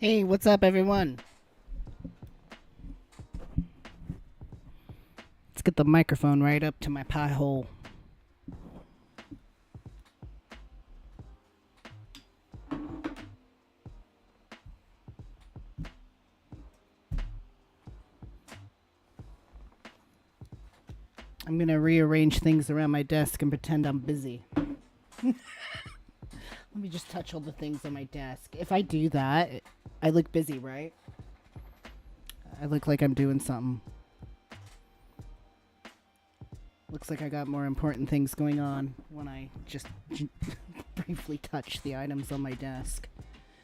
Hey, what's up, everyone? Let's get the microphone right up to my pie hole. I'm gonna rearrange things around my desk and pretend I'm busy. Let me just touch all the things on my desk. If I do that, I look busy, right? I look like I'm doing something. Looks like I got more important things going on when I just briefly touch the items on my desk.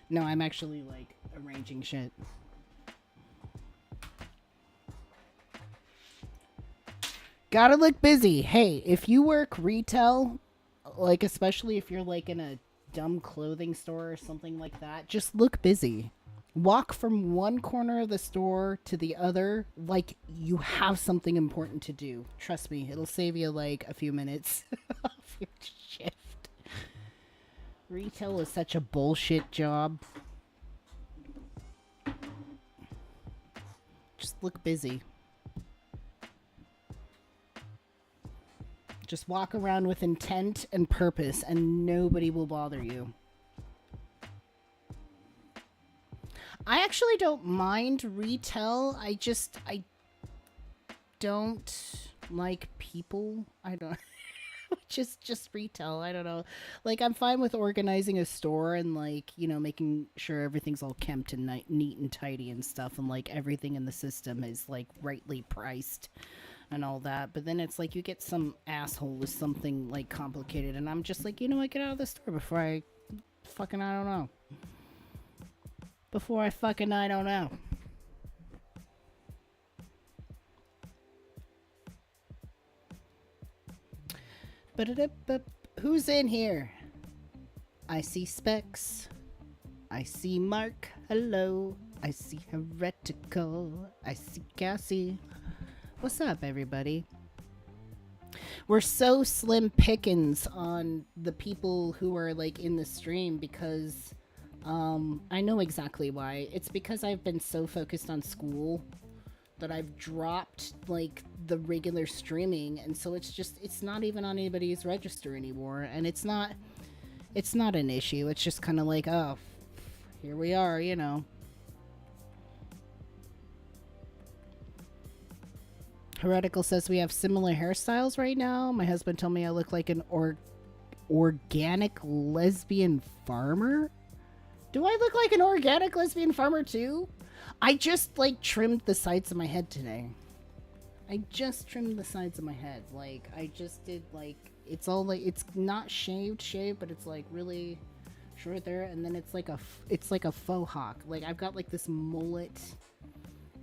No, I'm actually, like, arranging shit. Gotta look busy. Hey, if you work retail, like, especially if you're, like, in a dumb clothing store or something like that, just look busy. Walk from one corner of the store to the other like you have something important to do. Trust me, it'll save you like a few minutes of your shift. Retail is such a bullshit job. Just look busy. Just walk around with intent and purpose and nobody will bother you. I actually don't mind retail. I don't like people. I don't just retail. I don't know. Like I'm fine with organizing a store and like, you know, making sure everything's all kempt and neat and tidy and stuff and like everything in the system is like rightly priced and all that. But then it's like you get some asshole with something like complicated and I'm just like, you know what, get out of the store before I fucking I don't know. Before I fucking I don't know. But who's in here? I see Specs. I see Mark. Hello. I see Heretical. I see Cassie. What's up, everybody? We're so slim pickings on the people who are like in the stream because I know exactly why. It's because I've been so focused on school that I've dropped like the regular streaming, and so it's not even on anybody's register anymore, and it's not an issue. It's just kind of like, oh, here we are, you know. Heretical says we have similar hairstyles right now. My husband told me I look like an organic lesbian farmer. Do I look like an organic lesbian farmer too? I just like trimmed the sides of my head today. I just trimmed the sides of my head. Like I just did like it's all like it's not shaved, but it's like really short there, and then it's like a faux hawk. Like I've got like this mullet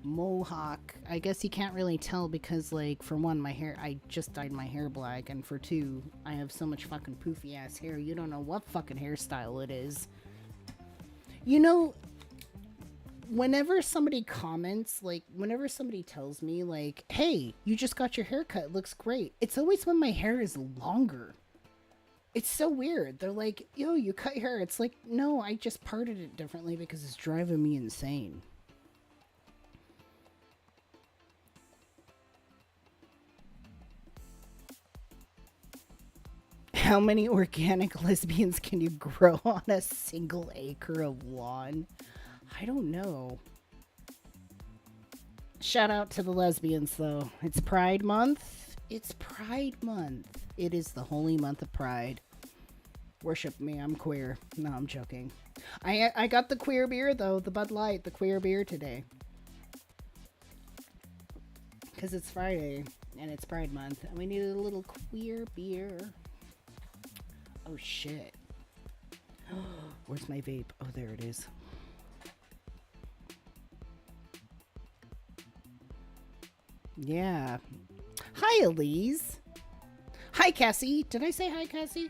mohawk. I guess you can't really tell because like for one, my hair I just dyed my hair black, and for two, I have so much fucking poofy ass hair. You don't know what fucking hairstyle it is. You know, whenever somebody comments, like, whenever somebody tells me, like, hey, you just got your hair cut, it looks great, it's always when my hair is longer. It's so weird. They're like, yo, you cut your hair. It's like, no, I just parted it differently because it's driving me insane. How many organic lesbians can you grow on a single acre of lawn? I don't know. Shout out to the lesbians, though. It's Pride Month. It's Pride Month. It is the holy month of Pride. Worship me, I'm queer. No, I'm joking. I got the queer beer, though. The Bud Light, the queer beer today. Because it's Friday, and it's Pride Month, and we needed a little queer beer. Oh, shit. Where's my vape? Oh, there it is. Yeah. Hi, Elise. Hi, Cassie. Did I say hi, Cassie?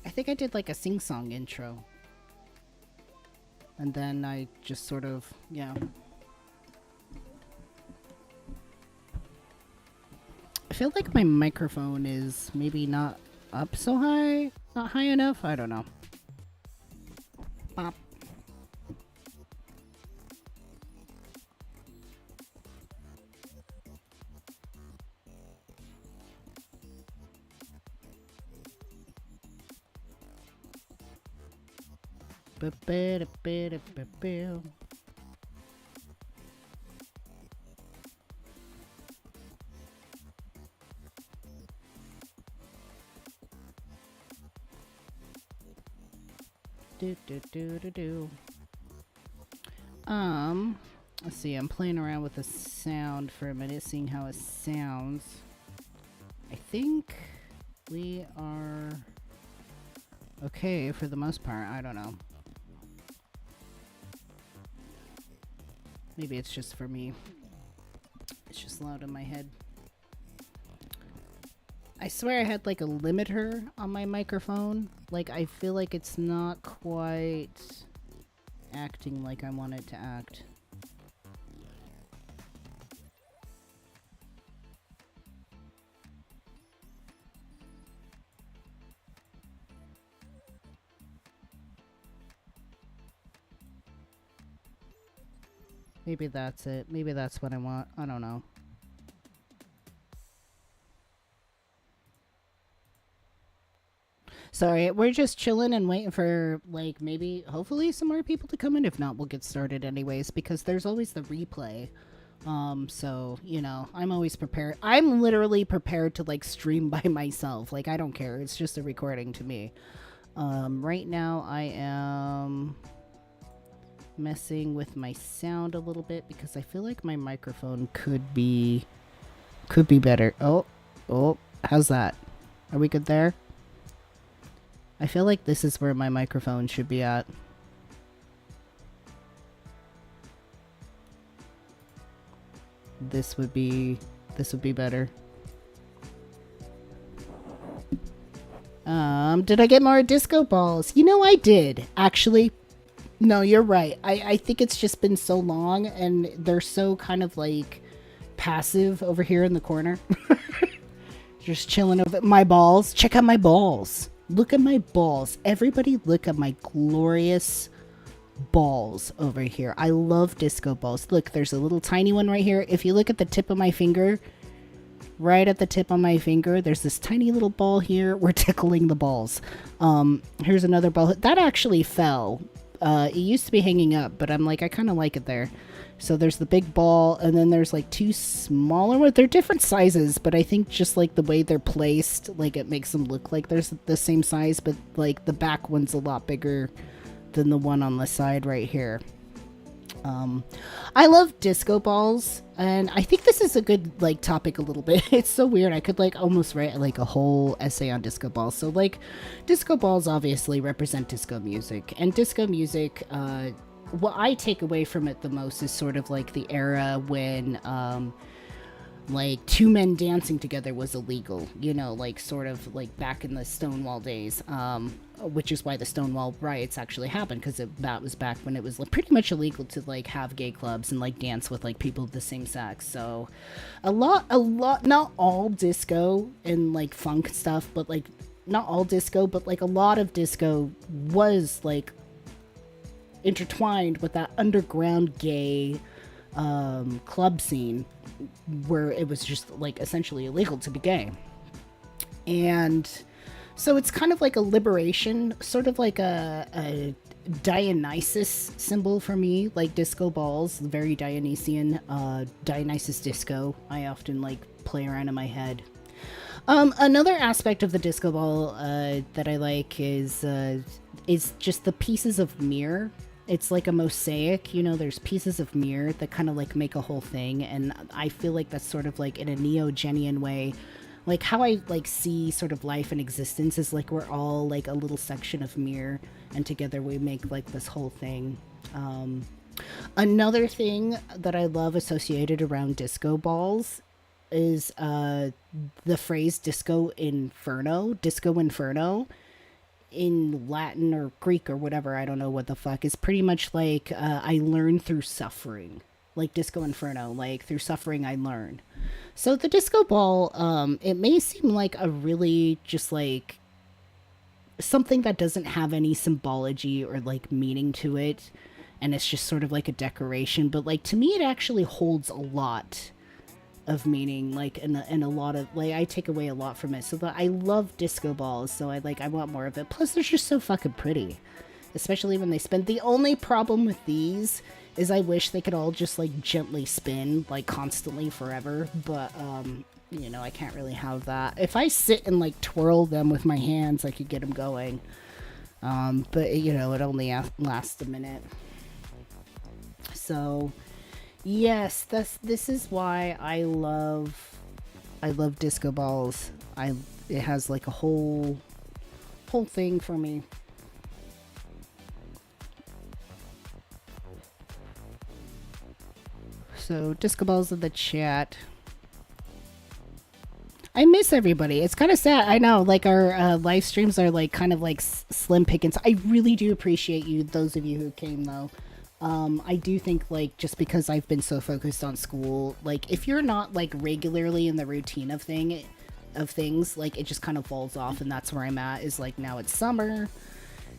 I think I did like a sing-song intro. And then I just sort of, yeah. I feel like my microphone is maybe not up so high. Not high enough? I don't know. Bop. Let's see, I'm playing around with the sound for a minute, seeing how it sounds. I think we are okay for the most part. I don't know. Maybe it's just for me. It's just loud in my head. I swear I had like a limiter on my microphone. Like, I feel like it's not quite acting like I want it to act. Maybe that's it. Maybe that's what I want. I don't know. Sorry, we're just chilling and waiting for, like, maybe, hopefully some more people to come in. If not, we'll get started anyways, because there's always the replay. So, you know, I'm always prepared. I'm literally prepared to, like, stream by myself. Like, I don't care. It's just a recording to me. Right now I am messing with my sound a little bit because I feel like my microphone could be better. Oh, how's that? Are we good there? I feel like this is where my microphone should be at. This would be better. Did I get more disco balls? You know, I did, actually. No, you're right. I think it's just been so long and they're so kind of like passive over here in the corner. Just chilling over my balls. Check out my balls. Look at my balls. Everybody look at my glorious balls over here. I love disco balls. Look, there's a little tiny one right here. If you look at the tip of my finger, right at the tip of my finger, there's this tiny little ball here. We're tickling the balls. Here's another ball. That actually fell. It used to be hanging up, but I'm like, I kind of like it there. So there's the big ball, and then there's like two smaller ones. They're different sizes, but I think just like the way they're placed, like it makes them look like there's the same size, but like the back one's a lot bigger than the one on the side right here. I love disco balls, and I think this is a good like topic a little bit. It's so weird. I could like almost write like a whole essay on disco balls. So like disco balls obviously represent disco music, and disco music, what I take away from it the most is sort of like the era when like two men dancing together was illegal, you know, like sort of like back in the Stonewall days, which is why the Stonewall riots actually happened, because that was back when it was like, pretty much illegal to like have gay clubs and like dance with like people of the same sex. So a lot, not all disco and like funk stuff, but like not all disco, but like a lot of disco was like intertwined with that underground gay club scene where it was just like essentially illegal to be gay. And so it's kind of like a liberation, sort of like a Dionysus symbol for me, like disco balls, very Dionysian, Dionysus disco. I often like play around in my head. Another aspect of the disco ball that I like is just the pieces of mirror. It's like a mosaic, you know, there's pieces of mirror that kind of like make a whole thing. And I feel like that's sort of like in a Neogenian way, like how I like see sort of life and existence is like we're all like a little section of mirror, and together we make like this whole thing. Another thing that I love associated around disco balls is the phrase disco inferno in Latin or Greek or whatever, I don't know what the fuck, is pretty much like I learn through suffering. Like Disco Inferno, like through suffering I learn. So the disco ball, it may seem like a really just like something that doesn't have any symbology or like meaning to it, and it's just sort of like a decoration, but like to me it actually holds a lot of meaning, like and a lot of like I take away a lot from it. So that I love disco balls, so I want more of it. Plus they're just so fucking pretty. especially when they spin. The only problem with these is I wish they could all just like gently spin like constantly forever, but you know, I can't really have that. If I sit and like twirl them with my hands, I could get them going, but you know, it only lasts a minute. So yes, this is why I love disco balls. It has like a whole thing for me. So disco balls in the chat. I miss everybody. It's kind of sad. I know, like our live streams are like kind of like slim pickings. I really do appreciate you, those of you who came though. I do think like just because I've been so focused on school, like if you're not like regularly in the routine of things, like it just kind of falls off, and that's where I'm at. Is like now it's summer,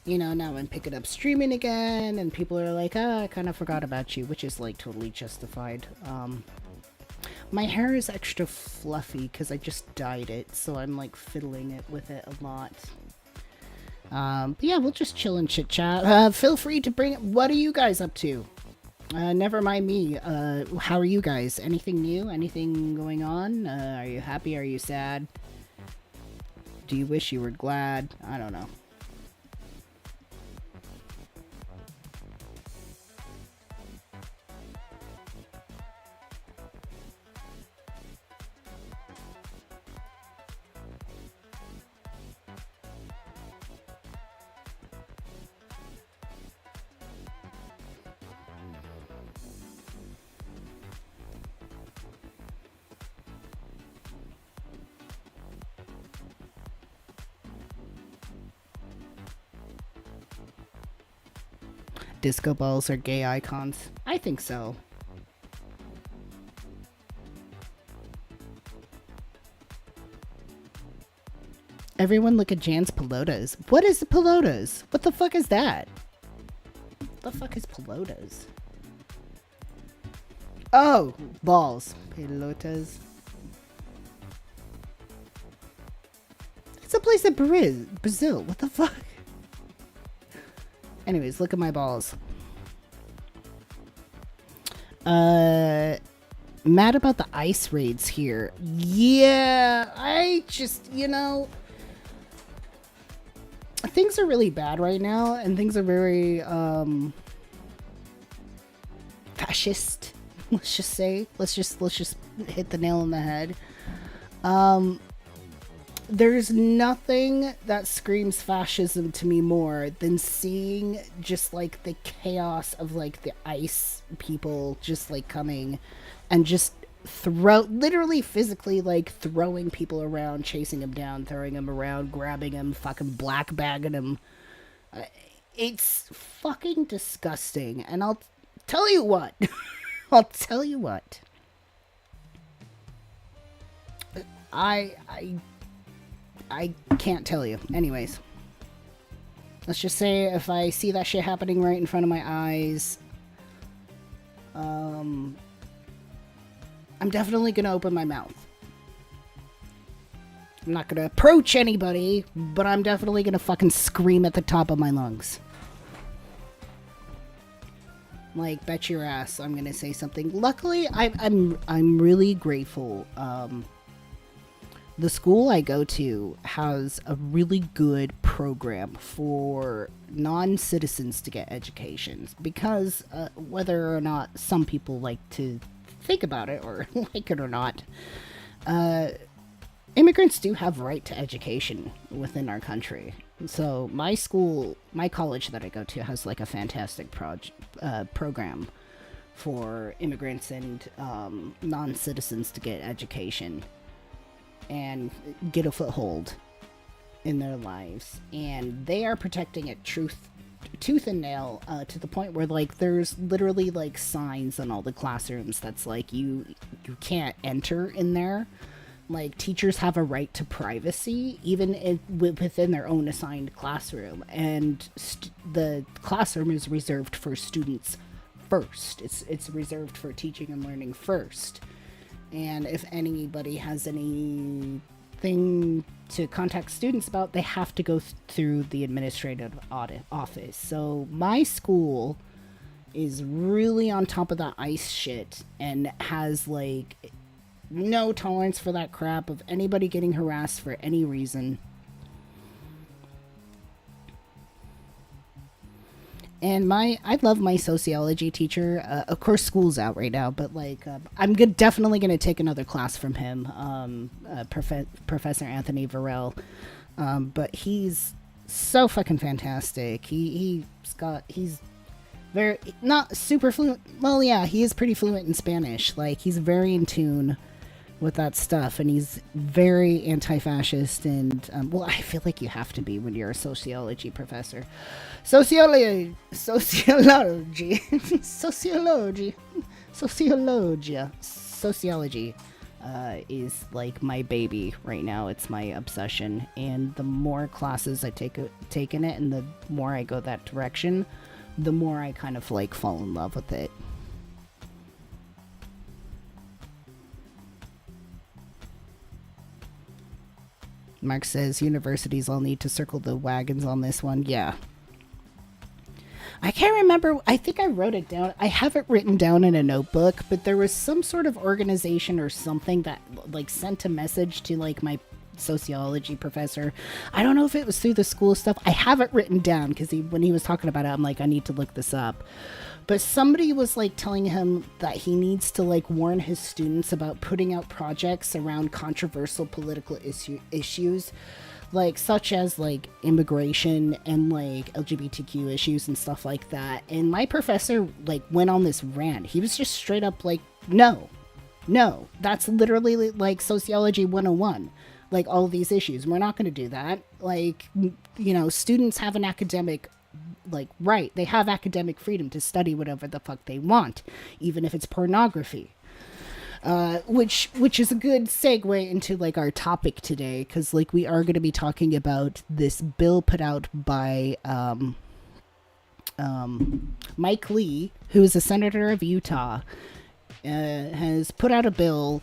you know, now I'm picking up streaming again, and people are like, I kind of forgot about you, which is like totally justified. My hair is extra fluffy because I just dyed it, so I'm like fiddling it with it a lot. But yeah, we'll just chill and chit chat. Feel free to bring it. What are you guys up to? Never mind me. How are you guys? Anything new? Anything going on? Are you happy? Are you sad? Do you wish you were glad? I don't know. Disco balls are gay icons. I think so. Everyone look at Jan's pelotas. What is the pelotas? What the fuck is that? What the fuck is pelotas? Oh, balls. Pelotas. It's a place in Brazil. What the fuck? Anyways, look at my balls. Mad about the ice raids here. Yeah, I just, you know, things are really bad right now, and things are very, fascist. Let's just say. Let's just hit the nail on the head. There's nothing that screams fascism to me more than seeing just like the chaos of like the ICE people just like coming and just literally physically like throwing people around, chasing them down, throwing them around, grabbing them, fucking black bagging them. It's fucking disgusting. And I'll tell you what. I'll tell you what. I can't tell you. Anyways. Let's just say if I see that shit happening right in front of my eyes, I'm definitely gonna open my mouth. I'm not gonna approach anybody, but I'm definitely gonna fucking scream at the top of my lungs. Like, bet your ass I'm gonna say something. Luckily, I'm really grateful. The school I go to has a really good program for non-citizens to get educations, because whether or not some people like to think about it or like it or not, immigrants do have right to education within our country. So my college that I go to has like a fantastic program for immigrants and non-citizens to get education and get a foothold in their lives. And they are protecting it tooth and nail, to the point where like there's literally like signs on all the classrooms that's like you can't enter in there. Like, teachers have a right to privacy even within their own assigned classroom, and the classroom is reserved for students first. It's reserved for teaching and learning first. And if anybody has any thing to contact students about, they have to go through the administrative audit office. So my school is really on top of that ICE shit and has like no tolerance for that crap of anybody getting harassed for any reason. And I love my sociology teacher. Of course, school's out right now, but like, I'm definitely gonna take another class from him, Professor Anthony Varel. But he's so fucking fantastic. He's very not super fluent. Well, yeah, he is pretty fluent in Spanish. Like, he's very in tune with that stuff, and he's very anti-fascist. And well, I feel like you have to be when you're a sociology professor. Sociology is like my baby right now. It's my obsession, and the more classes I take in it, and the more I go that direction, the more I kind of like fall in love with it. Mark says universities all need to circle the wagons on this one. Yeah. I can't remember. I think I wrote it down. I have it written down in a notebook, but there was some sort of organization or something that like sent a message to like my sociology professor. I don't know if it was through the school stuff. I have it written down because when he was talking about it, I'm like, I need to look this up. But somebody was like telling him that he needs to like warn his students about putting out projects around controversial political issues, like such as like immigration and like LGBTQ issues and stuff like that. And my professor like went on this rant. He was just straight up like, no, that's literally like sociology 101. Like all of these issues, we're not going to do that. Like, you know, students have an academic like right, they have academic freedom to study whatever the fuck they want, even if it's pornography. Which is a good segue into like our topic today, because like we are going to be talking about this bill put out by Mike Lee, who is a senator of Utah. Has put out a bill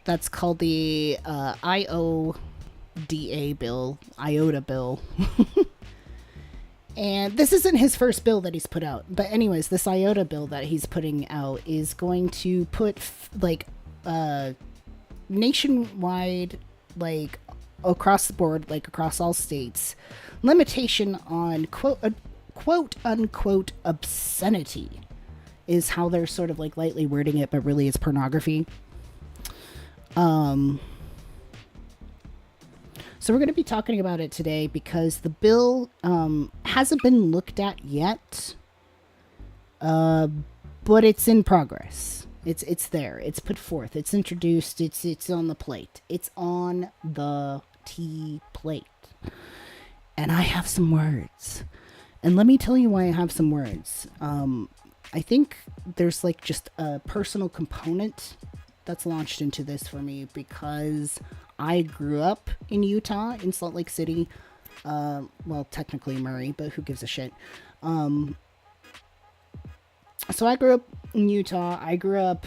that's called the IODA bill. And this isn't his first bill that he's put out. But anyways, this IODA bill that he's putting out is going to put like nationwide, like across the board, like across all states, limitation on quote unquote obscenity is how they're sort of like lightly wording it, but really it's pornography. So we're going to be talking about it today because the bill hasn't been looked at yet, but it's in progress. It's there. It's put forth. It's introduced. It's on the plate. It's on the tea plate. And I have some words. And let me tell you why I have some words. I think there's like just a personal component that's launched into this for me because I grew up in Utah, in Salt Lake City. Well, technically Murray, but who gives a shit? So I grew up in Utah. I grew up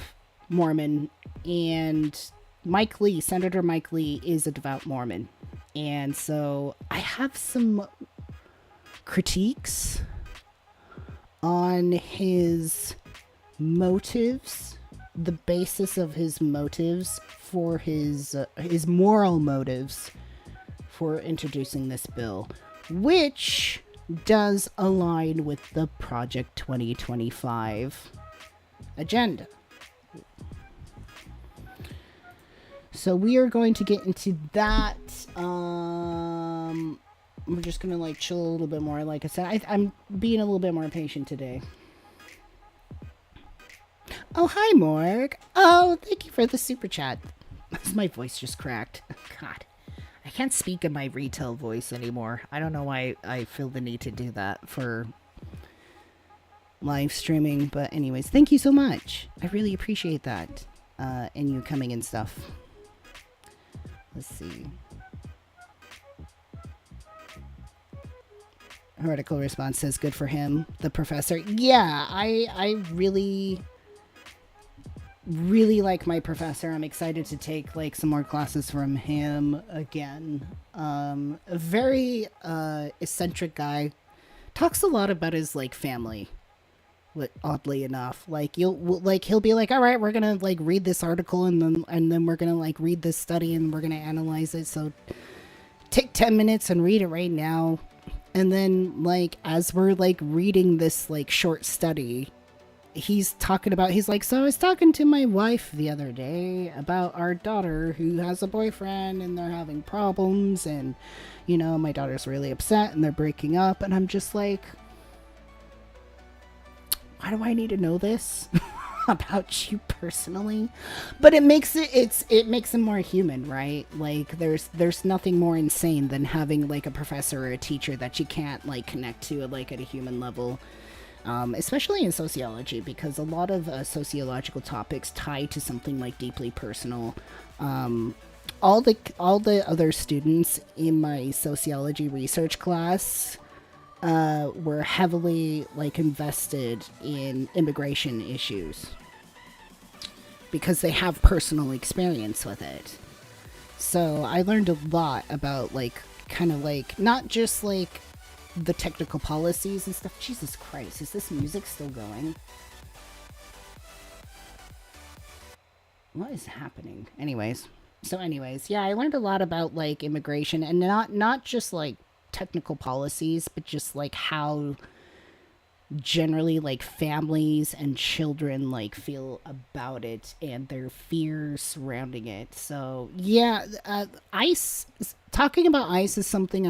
Mormon, and Mike Lee, Senator Mike Lee, is a devout Mormon. And so I have some critiques on his motives, the basis of his motives for his moral motives for introducing this bill, which does align with the Project 2025 agenda. So we are going to get into that. We're just going to like chill a little bit more. Like I said, I'm being a little bit more patient today. Oh, hi, Morg. Oh, thank you for the super chat. My voice just cracked. God, I can't speak in my retail voice anymore. I don't know why I feel the need to do that for live streaming. But anyways, thank you so much. I really appreciate that. And you coming and stuff. Let's see. Heretical response says, good for him. The professor. Yeah, I really... really like my professor. I'm excited to take like some more classes from him again. A very eccentric guy. Talks a lot about his like family. Oddly enough, like he'll be like, all right, we're gonna like read this article, and then we're gonna like read this study, and we're gonna analyze it. So take 10 minutes and read it right now. And then like as we're like reading this like short study, he's like, so I was talking to my wife the other day about our daughter who has a boyfriend, and they're having problems, and my daughter's really upset, and they're breaking up. And I'm just like, why do I need to know this about you personally? But it makes him more human, right? Like there's nothing more insane than having like a professor or a teacher that you can't like connect to like at a human level. Especially in sociology, because a lot of sociological topics tie to something like deeply personal. All the other students in my sociology research class were heavily like invested in immigration issues because they have personal experience with it. So I learned a lot about like kind of like not just like the technical policies and stuff. Jesus Christ, is this music still going? What is happening? Anyways, yeah, I learned a lot about like immigration, and not just like technical policies, but just like how generally like families and children like feel about it and their fears surrounding it. So yeah, ICE, talking about ICE is something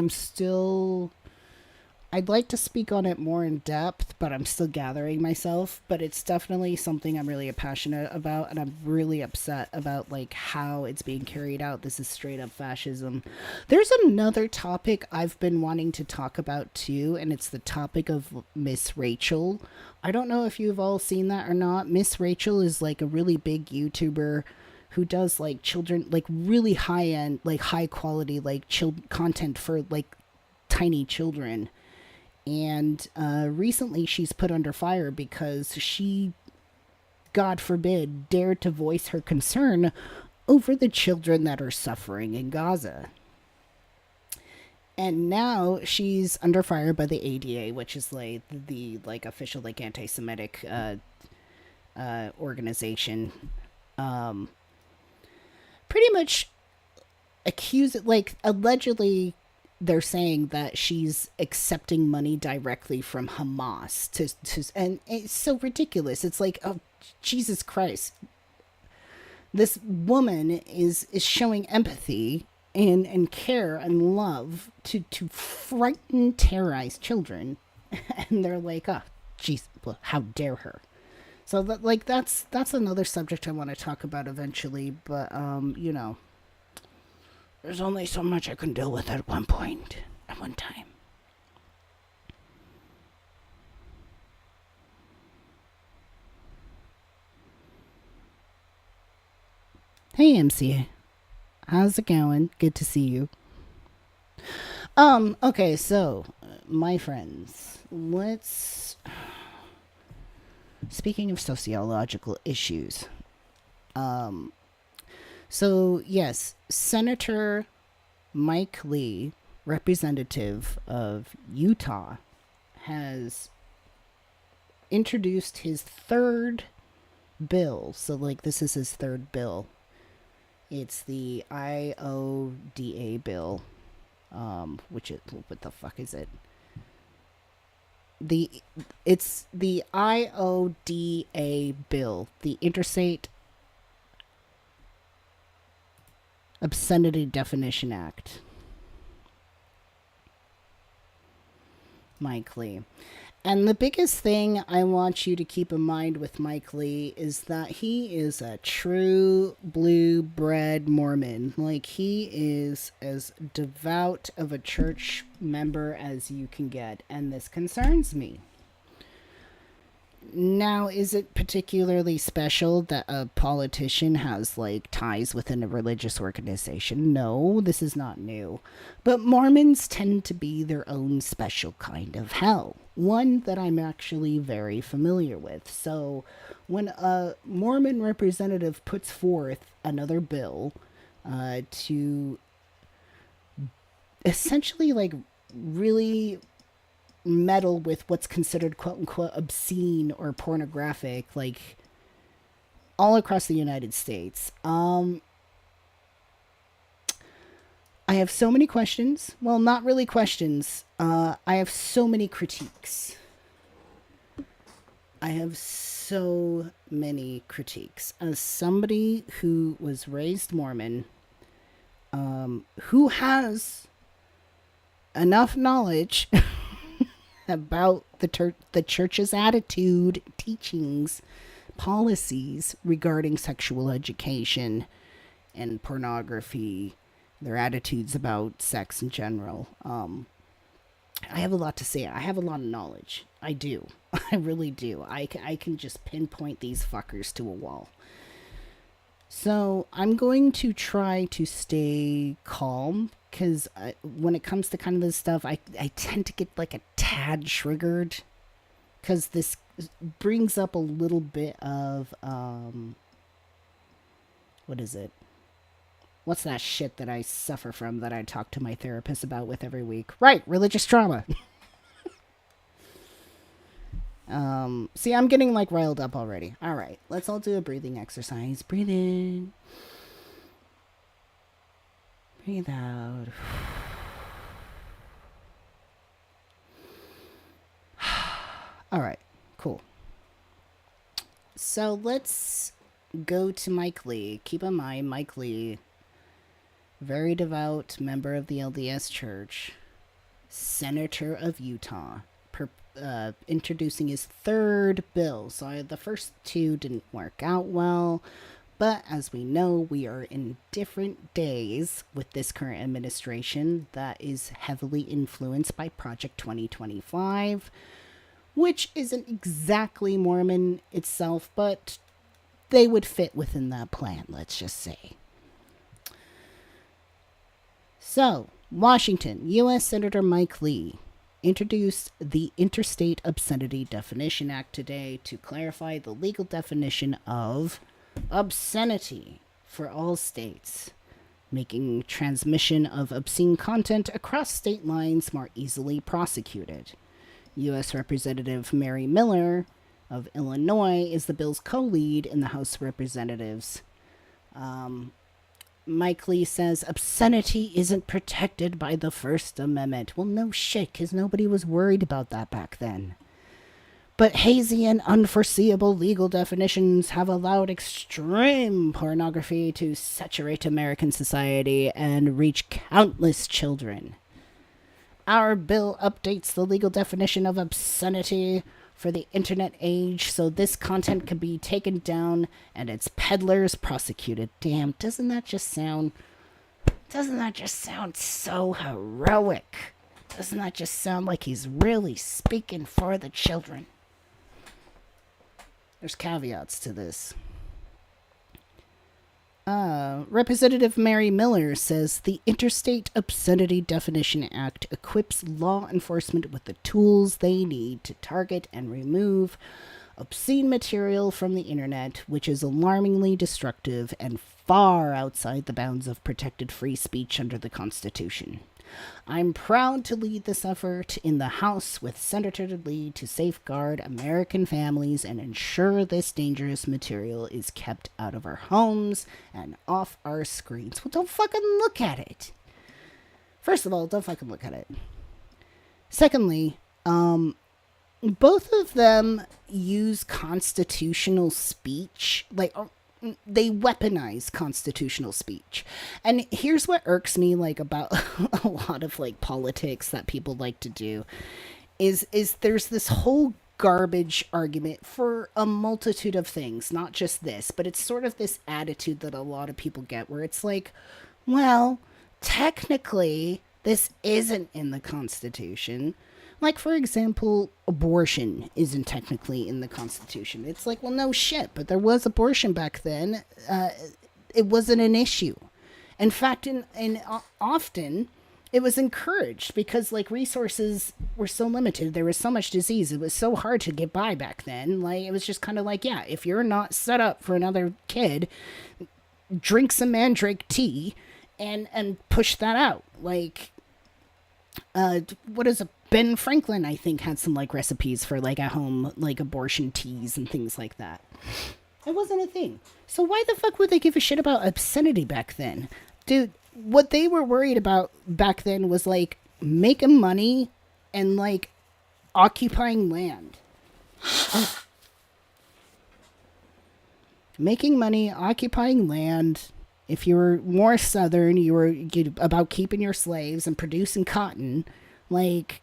I'd like to speak on it more in depth, but I'm still gathering myself. But it's definitely something I'm really passionate about, and I'm really upset about like how it's being carried out. This is straight up fascism. There's another topic I've been wanting to talk about too, and it's the topic of Miss Rachel. I don't know if you've all seen that or not. Miss Rachel is like a really big YouTuber who does like children, like really high end, like high quality, like content for like tiny children. And recently she's put under fire because she, God forbid, dared to voice her concern over the children that are suffering in Gaza. And now she's under fire by the ADA, which is like the like official like anti-Semitic organization. Pretty much allegedly they're saying that she's accepting money directly from Hamas and it's so ridiculous. It's like, oh, Jesus Christ. This woman is showing empathy and care and love to frighten, terrorize children. And they're like, oh, jeez, well, how dare her. So that's another subject I want to talk about eventually, but there's only so much I can deal with at one time. Hey, MC. How's it going? Good to see you. Okay, so, my friends, speaking of sociological issues, so, yes, Senator Mike Lee, representative of Utah, has introduced his third bill. So, like, this is his third bill. It's the IODA bill, which is, what the fuck is it? It's the IODA bill, the Interstate Obscenity Definition Act. Mike Lee. And the biggest thing I want you to keep in mind with Mike Lee is that he is a true blue-bred Mormon. Like, he is as devout of a church member as you can get. And this concerns me. Now, is it particularly special that a politician has like ties within a religious organization? No, this is not new. But Mormons tend to be their own special kind of hell, one that I'm actually very familiar with. So, when a Mormon representative puts forth another bill to essentially like really meddle with what's considered quote unquote obscene or pornographic, like all across the United States. I have so many questions. Well, not really questions. I have so many critiques. I have so many critiques. As somebody who was raised Mormon, who has enough knowledge about the church's attitude, teachings, policies regarding sexual education and pornography, their attitudes about sex in general. I have a lot to say. I have a lot of knowledge. I do. I really do. I can just pinpoint these fuckers to a wall. So I'm going to try to stay calm because when it comes to kind of this stuff, I tend to get like a tad triggered because this brings up a little bit of what is it? What's that shit that I suffer from that I talk to my therapist about with every week? Right, religious trauma. See, I'm getting like riled up already. All right, let's all do a breathing exercise. Breathe in. Breathe out. All right, cool. So let's go to Mike Lee. Keep in mind, Mike Lee, very devout member of the LDS Church, senator of Utah, introducing his third bill. So the first two didn't work out well, but as we know, we are in different days with this current administration that is heavily influenced by Project 2025, which isn't exactly Mormon itself, but they would fit within that plan, let's just say. So, Washington, U.S. Senator Mike Lee introduced the Interstate Obscenity Definition Act today to clarify the legal definition of obscenity for all states, making transmission of obscene content across state lines more easily prosecuted. U.S. Representative Mary Miller of Illinois is the bill's co-lead in the House of Representatives. Mike Lee says obscenity isn't protected by the First Amendment. Well, no shit, because nobody was worried about that back then. But hazy and unforeseeable legal definitions have allowed extreme pornography to saturate American society and reach countless children. Our bill updates the legal definition of obscenity for the internet age so this content can be taken down and its peddlers prosecuted. Damn, doesn't that just sound so heroic? Doesn't that just sound like he's really speaking for the children? There's caveats to this. Representative Mary Miller says the Interstate Obscenity Definition Act equips law enforcement with the tools they need to target and remove obscene material from the internet, which is alarmingly destructive and far outside the bounds of protected free speech under the Constitution. I'm proud to lead this effort in the House with Senator Lee to safeguard American families and ensure this dangerous material is kept out of our homes and off our screens. Well, don't fucking look at it. First of all, don't fucking look at it. Secondly, both of them use constitutional speech, like they weaponize constitutional speech. And here's what irks me like about a lot of like politics that people like to do is there's this whole garbage argument for a multitude of things, not just this, but it's sort of this attitude that a lot of people get where it's like, well, technically this isn't in the Constitution, Like, for example, abortion isn't technically in the Constitution. It's like, well, no shit, but there was abortion back then. It wasn't an issue. In fact, often it was encouraged because like resources were so limited. There was so much disease. It was so hard to get by back then. Like it was just kind of like, yeah, if you're not set up for another kid, drink some mandrake tea and push that out. Like what is it? Ben Franklin, I think, had some like recipes for like at home like abortion teas and things like that. It wasn't a thing. So why the fuck would they give a shit about obscenity back then? Dude, what they were worried about back then was like making money and like occupying land. Making money, occupying land. If you were more southern, you were about keeping your slaves and producing cotton. Like,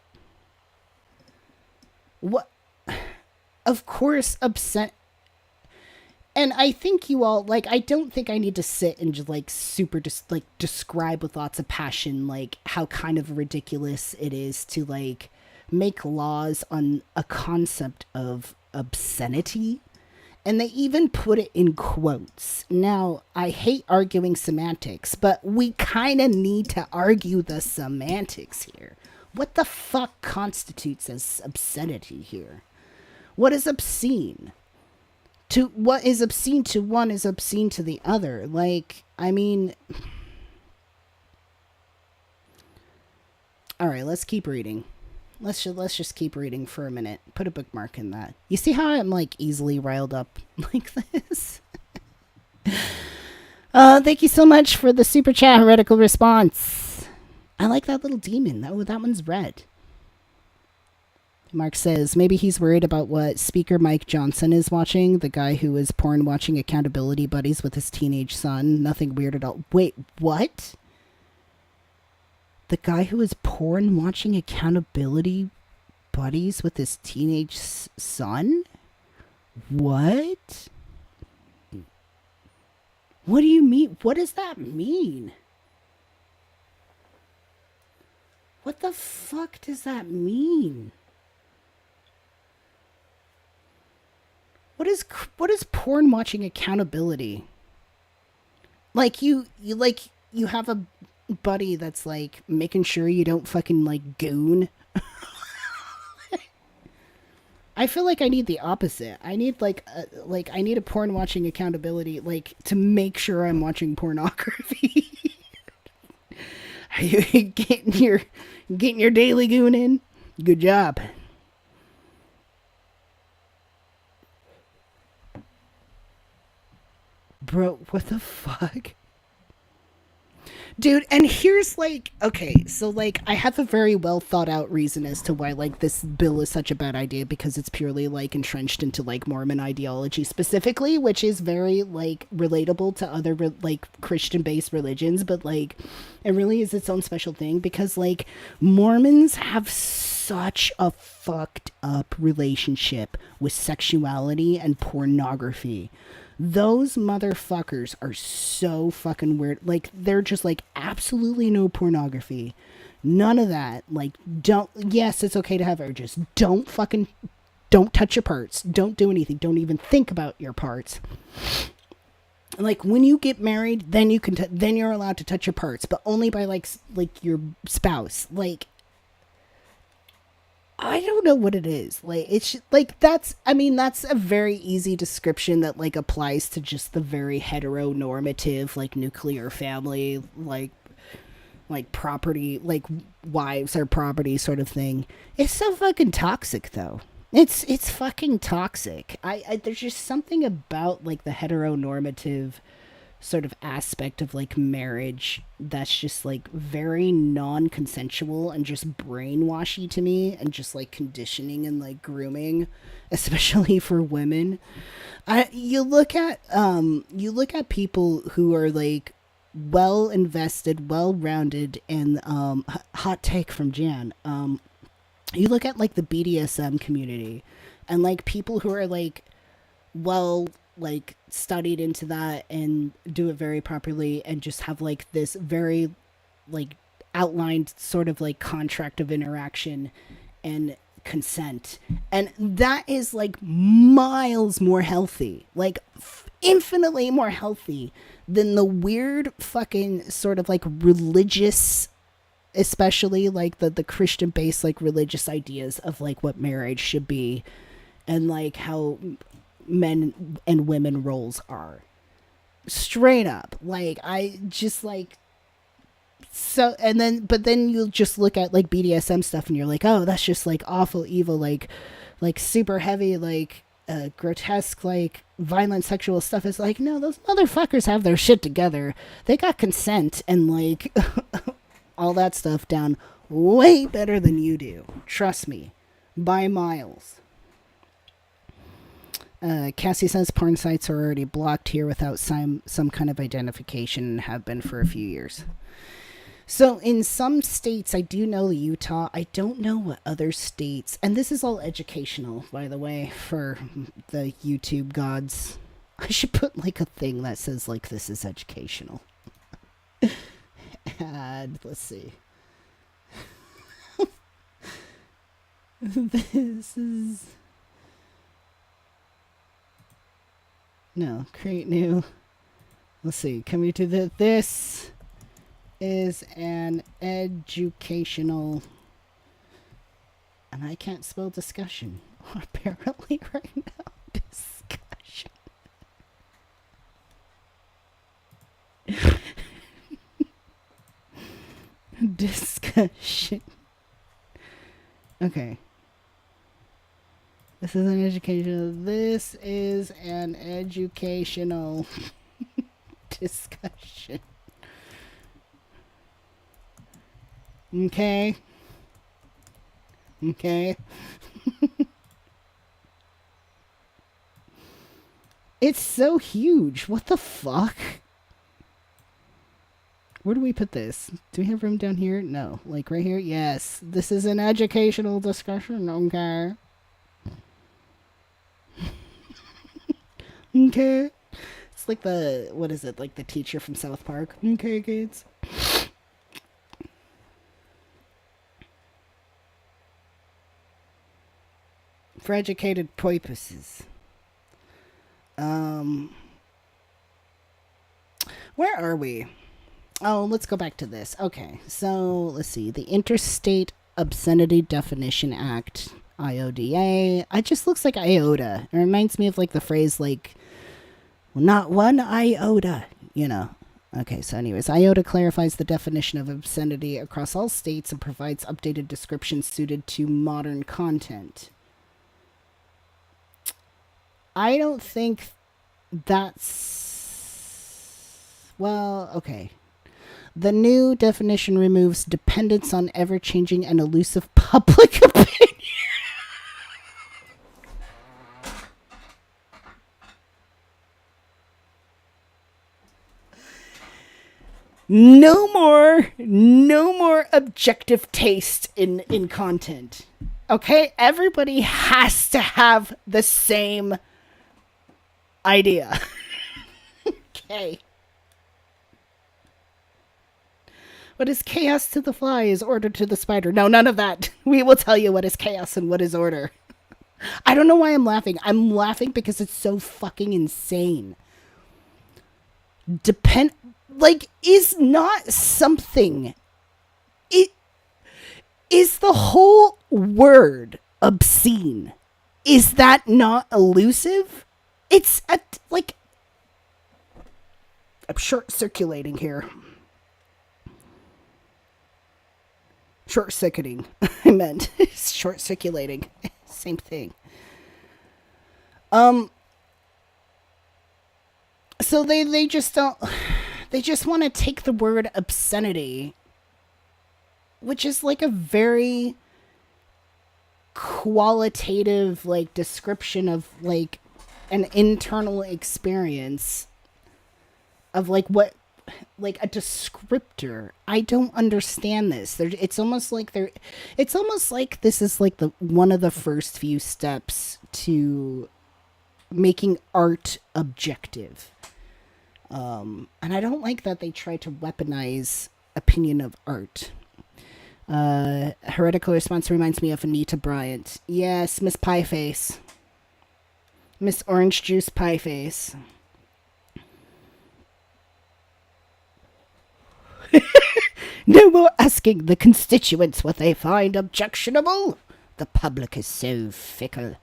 what? Of course, upset. And I think you all, like, I don't think I need to sit and just, like, super just, like, describe with lots of passion, like, how kind of ridiculous it is to, like, make laws on a concept of obscenity. And they even put it in quotes. Now, I hate arguing semantics, but we kind of need to argue the semantics here. What the fuck constitutes as obscenity here? What is obscene? To what is obscene to one is obscene to the other. Like, I mean, all right, let's keep reading. Let's just keep reading for a minute. Put a bookmark in that. You see how I'm like easily riled up like this? Thank you so much for the super chat heretical response. I like that little demon. Oh, that one's red. Mark says maybe he's worried about what Speaker Mike Johnson is watching, the guy who is porn watching accountability buddies with his teenage son. Nothing weird at all. Wait, what? The guy who is porn watching accountability buddies with his teenage son? What? What do you mean? What does that mean? What the fuck does that mean? What is porn watching accountability? Like you have a buddy that's like making sure you don't fucking like goon. I feel like I need the opposite. I need I need a porn watching accountability, like to make sure I'm watching pornography. Are you getting your daily goon in? Good job. Bro, what the fuck? Dude, and here's like, okay, so like I have a very well thought out reason as to why like this bill is such a bad idea, because it's purely like entrenched into like Mormon ideology specifically, which is very like relatable to other like Christian based religions, but like it really is its own special thing because like Mormons have such a fucked up relationship with sexuality and pornography. Those motherfuckers are so fucking weird. Like, they're just like, absolutely no pornography. None of that. Like, yes, it's okay to have urges. Don't touch your parts. Don't do anything. Don't even think about your parts. Like, when you get married, then then you're allowed to touch your parts, but only by like your spouse. Like, I don't know what it is. Like, it's like, that's a very easy description that like applies to just the very heteronormative, like nuclear family, like property, like wives are property sort of thing. It's so fucking toxic though. It's fucking toxic. I there's just something about like the heteronormative sort of aspect of like marriage that's just like very non-consensual and just brainwashy to me, and just like conditioning and like grooming, especially for women. You look at people who are like well invested, well rounded, and hot take from Jan. You look at like the BDSM community and like people who are like well like studied into that and do it very properly and just have like this very like outlined sort of like contract of interaction and consent. And that is like miles more healthy, like infinitely more healthy than the weird fucking sort of like religious, especially like the Christian based like religious ideas of like what marriage should be and like how men and women roles are. Straight up. Like I just like so, and then but then you'll just look at like BDSM stuff and you're like, oh, that's just like awful evil, like super heavy, like grotesque, like violent sexual stuff. Is like, no, those motherfuckers have their shit together. They got consent and like all that stuff down way better than you do. Trust me, by miles. Cassie says porn sites are already blocked here without some kind of identification and have been for a few years. So in some states, I do know Utah. I don't know what other states. And this is all educational, by the way, for the YouTube gods. I should put like a thing that says like this is educational. And let's see. This is... No, create new. Let's see. Can we do the... This is an educational... And I can't spell discussion. Apparently right now. Discussion. Discussion. Okay. This is an educational... This is an educational discussion. Okay. Okay. It's so huge. What the fuck? Where do we put this? Do we have room down here? No. Like right here? Yes. This is an educational discussion. Okay. Okay. It's like the... What is it? Like the teacher from South Park. Okay, kids. For educated purposes. Where are we? Oh, let's go back to this. Okay, so let's see. The Interstate Obscenity Definition Act, IODA. It just looks like IODA. It reminds me of like the phrase like, well, not one iota, you know. Okay, so anyways, IODA clarifies the definition of obscenity across all states and provides updated descriptions suited to modern content. I don't think that's... Well, okay. The new definition removes dependence on ever-changing and elusive public opinion. No more objective taste in content. Okay? Everybody has to have the same idea. Okay. What is chaos to the fly is order to the spider. No, none of that. We will tell you what is chaos and what is order. I don't know why I'm laughing. I'm laughing because it's so fucking insane. Is not something. It is the whole word obscene. Is that not elusive? It's I'm short circulating here. Short circuiting. I meant short circulating. Same thing. So they just don't. They just want to take the word obscenity, which is like a very qualitative like description of like an internal experience of like what, like a descriptor. I don't understand this. It's almost like this is like the one of the first few steps to making art objective. And I don't like that they try to weaponize opinion of art. Heretical response reminds me of Anita Bryant. Yes, Miss Pieface. Miss Orange Juice Pieface. No more asking the constituents what they find objectionable. The public is so fickle.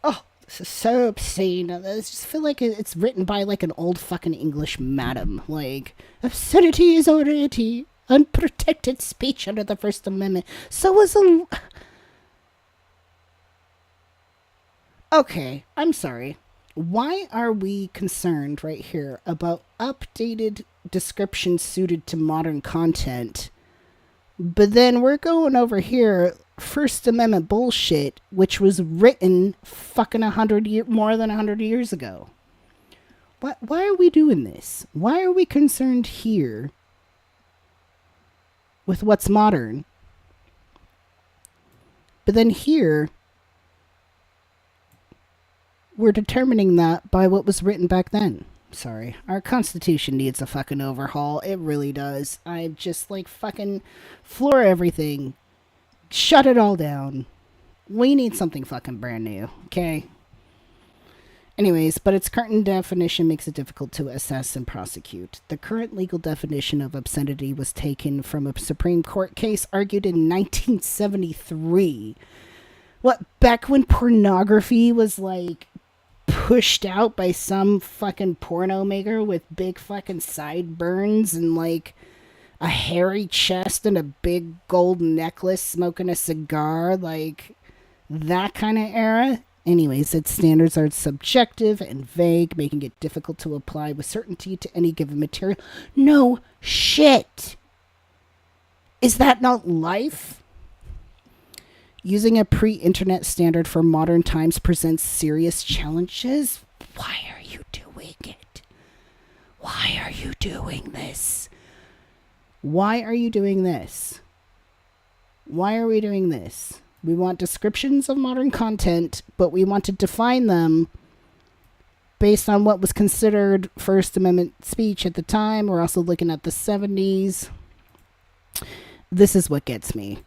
Oh, this is so obscene. I just feel like it's written by like an old fucking English madam. Like, obscenity is already unprotected speech under the First Amendment. So was a... Okay, I'm sorry. Why are we concerned right here about updated descriptions suited to modern content? But then we're going over here, First Amendment bullshit, which was written fucking more than 100 years ago. Why are we doing this? Why are we concerned here with what's modern? But then here, we're determining that by what was written back then. Sorry. Our Constitution needs a fucking overhaul. It really does. I just like fucking floor everything. Shut it all down. We need something fucking brand new. Okay? Anyways, but its current definition makes it difficult to assess and prosecute. The current legal definition of obscenity was taken from a Supreme Court case argued in 1973. What, back when pornography was like pushed out by some fucking porno maker with big fucking sideburns and like a hairy chest and a big gold necklace smoking a cigar, like that kind of era. Anyways, its standards are subjective and vague, making it difficult to apply with certainty to any given material. No shit. Is that not life? Using a pre-internet standard for modern times presents serious challenges. Why are you doing it? Why are you doing this? Why are you doing this? Why are we doing this? We want descriptions of modern content, but we want to define them based on what was considered First Amendment speech at the time. We're also looking at the 70s. This is what gets me.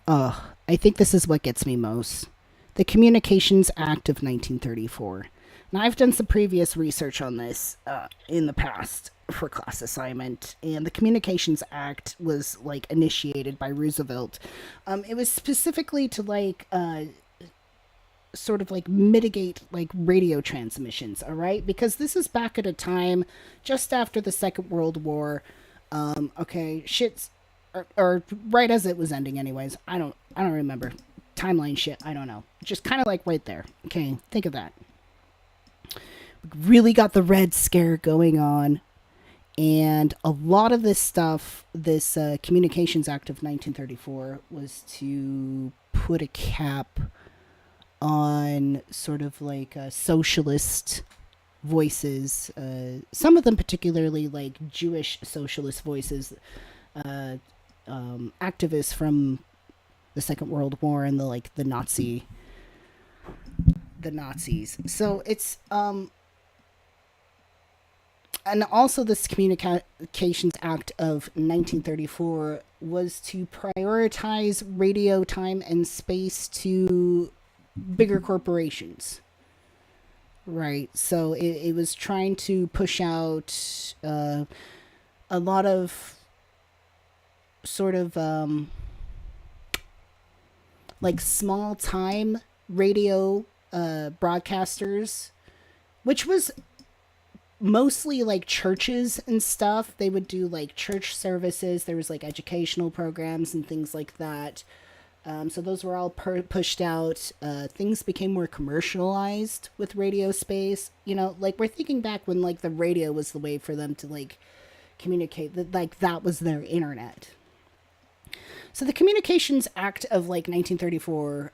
Ugh. I think this is what gets me most. The Communications Act of 1934. Now, I've done some previous research on this in the past for class assignment, and the Communications Act was, like, initiated by Roosevelt. It was specifically to, like, sort of, like, mitigate, like, radio transmissions, all right? Because this is back at a time just after the Second World War. Shit's... Or right as it was ending anyways. I don't remember. Timeline shit, I don't know. Just kind of like right there. Okay, think of that. Really got the Red Scare going on. And a lot of this stuff, this Communications Act of 1934, was to put a cap on sort of like socialist voices. Some of them particularly like Jewish socialist voices. Activists from the Second World War and the Nazis. So it's and also this Communications Act of 1934 was to prioritize radio time and space to bigger corporations. Right. So it was trying to push out a lot of sort of like small time radio broadcasters, which was mostly like churches and stuff. They would do like church services. There was like educational programs and things like that. So those were all pushed out. Things became more commercialized with radio space. You know, like we're thinking back when like the radio was the way for them to like communicate. That like that was their internet. So the Communications Act of like 1934,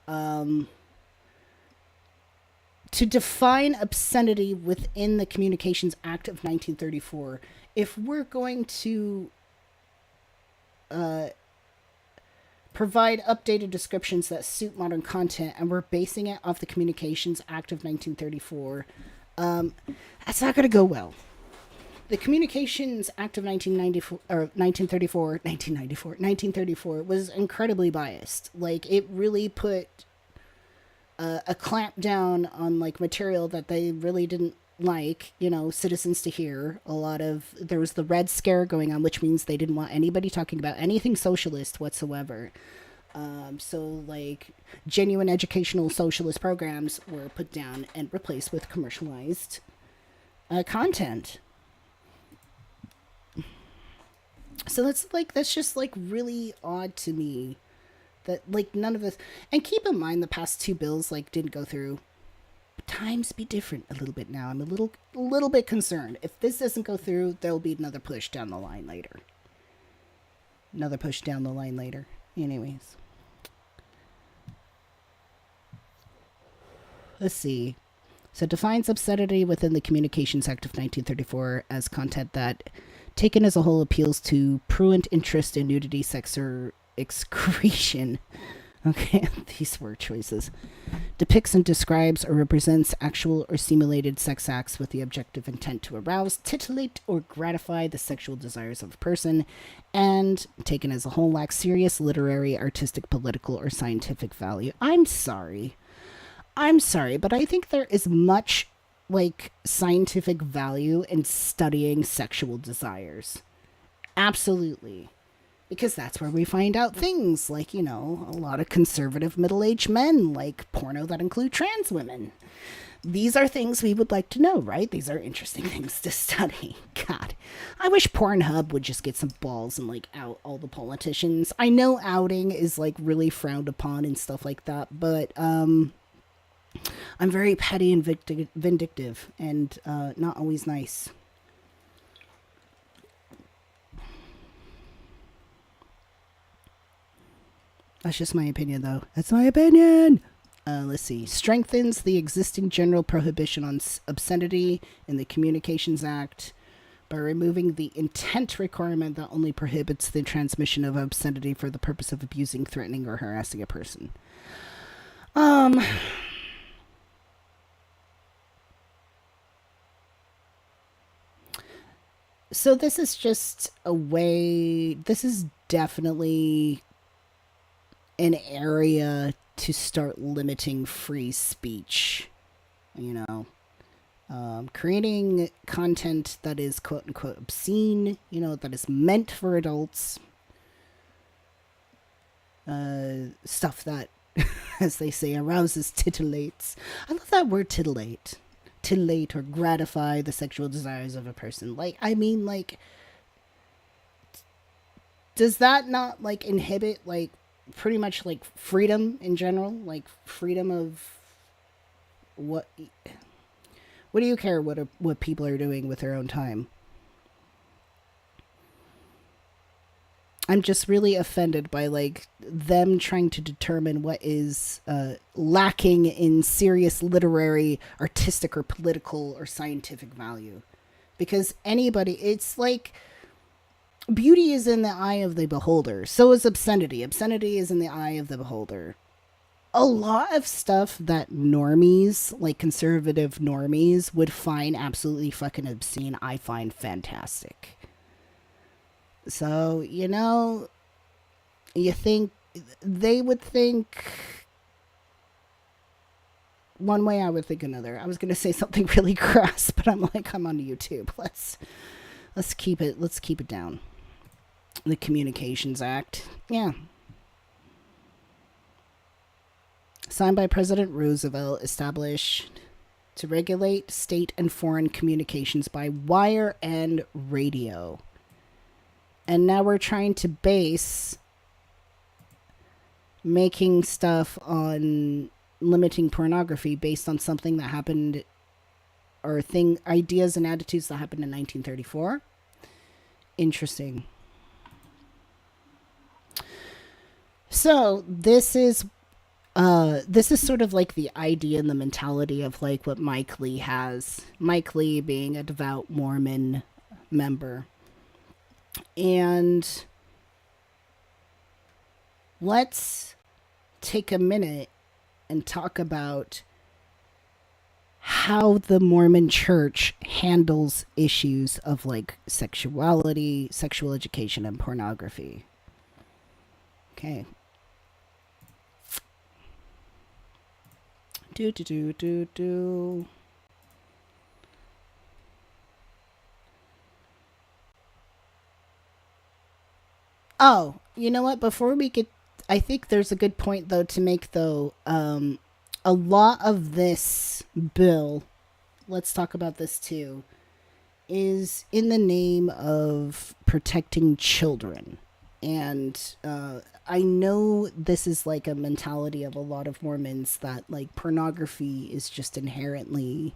to define obscenity within the Communications Act of 1934, if we're going to provide updated descriptions that suit modern content and we're basing it off the Communications Act of 1934, that's not going to go well. The Communications Act of 1994 or 1934 was incredibly biased. Like it really put a clamp down on like material that they really didn't like, citizens to hear. There was the Red Scare going on, which means they didn't want anybody talking about anything socialist whatsoever. So like genuine educational socialist programs were put down and replaced with commercialized content. So that's just like really odd to me that like none of this. And keep in mind the past two bills like didn't go through. But times be different a little bit now. I'm a little bit concerned. If this doesn't go through, there'll be another push down the line later. Anyways. Let's see. So it defines obscenity within the Communications Act of 1934 as content that, taken as a whole, appeals to prurient interest in nudity, sex, or excretion. Okay, these word choices. Depicts and describes or represents actual or simulated sex acts with the objective intent to arouse, titillate, or gratify the sexual desires of a person, and, taken as a whole, lacks serious literary, artistic, political, or scientific value. I'm sorry, but I think there is much like scientific value in studying sexual desires. Absolutely. Because that's where we find out things like, a lot of conservative middle-aged men like porno that include trans women. These are things we would like to know, right? These are interesting things to study. God, I wish Pornhub would just get some balls and like out all the politicians. I know outing is like really frowned upon and stuff like that, but I'm very petty and vindictive and not always nice. That's just my opinion, though. That's my opinion. Let's see. Strengthens the existing general prohibition on obscenity in the Communications Act by removing the intent requirement that only prohibits the transmission of obscenity for the purpose of abusing, threatening, or harassing a person. So this is just a way, this is definitely an area to start limiting free speech, creating content that is quote unquote obscene, that is meant for adults, stuff that, as they say, arouses, titillates. I love that word, titillate or gratify the sexual desires of a person. Does that not like inhibit like pretty much like freedom in general, like freedom of what do you care what people are doing with their own time? I'm just really offended by like them trying to determine what is lacking in serious literary, artistic, or political or scientific value. Because it's like beauty is in the eye of the beholder. So is obscenity. Obscenity is in the eye of the beholder. A lot of stuff that normies, like conservative normies, would find absolutely fucking obscene, I find fantastic. So, you think they would think one way, I would think another. I was going to say something really crass, but I'm on YouTube. Let's keep it down. The Communications Act. Yeah. Signed by President Roosevelt, established to regulate state and foreign communications by wire and radio. And now we're trying to base making stuff on limiting pornography based on something that happened or ideas and attitudes that happened in 1934. Interesting. So this is sort of like the idea and the mentality of like what Mike Lee has. Mike Lee being a devout Mormon member. And let's take a minute and talk about how the Mormon church handles issues of like sexuality, sexual education, and pornography. Okay. Do. Oh, you know what? Before we get, I think there's a good point though to make though. A lot of this bill, let's talk about this too, is in the name of protecting children. And I know this is like a mentality of a lot of Mormons that like pornography is just inherently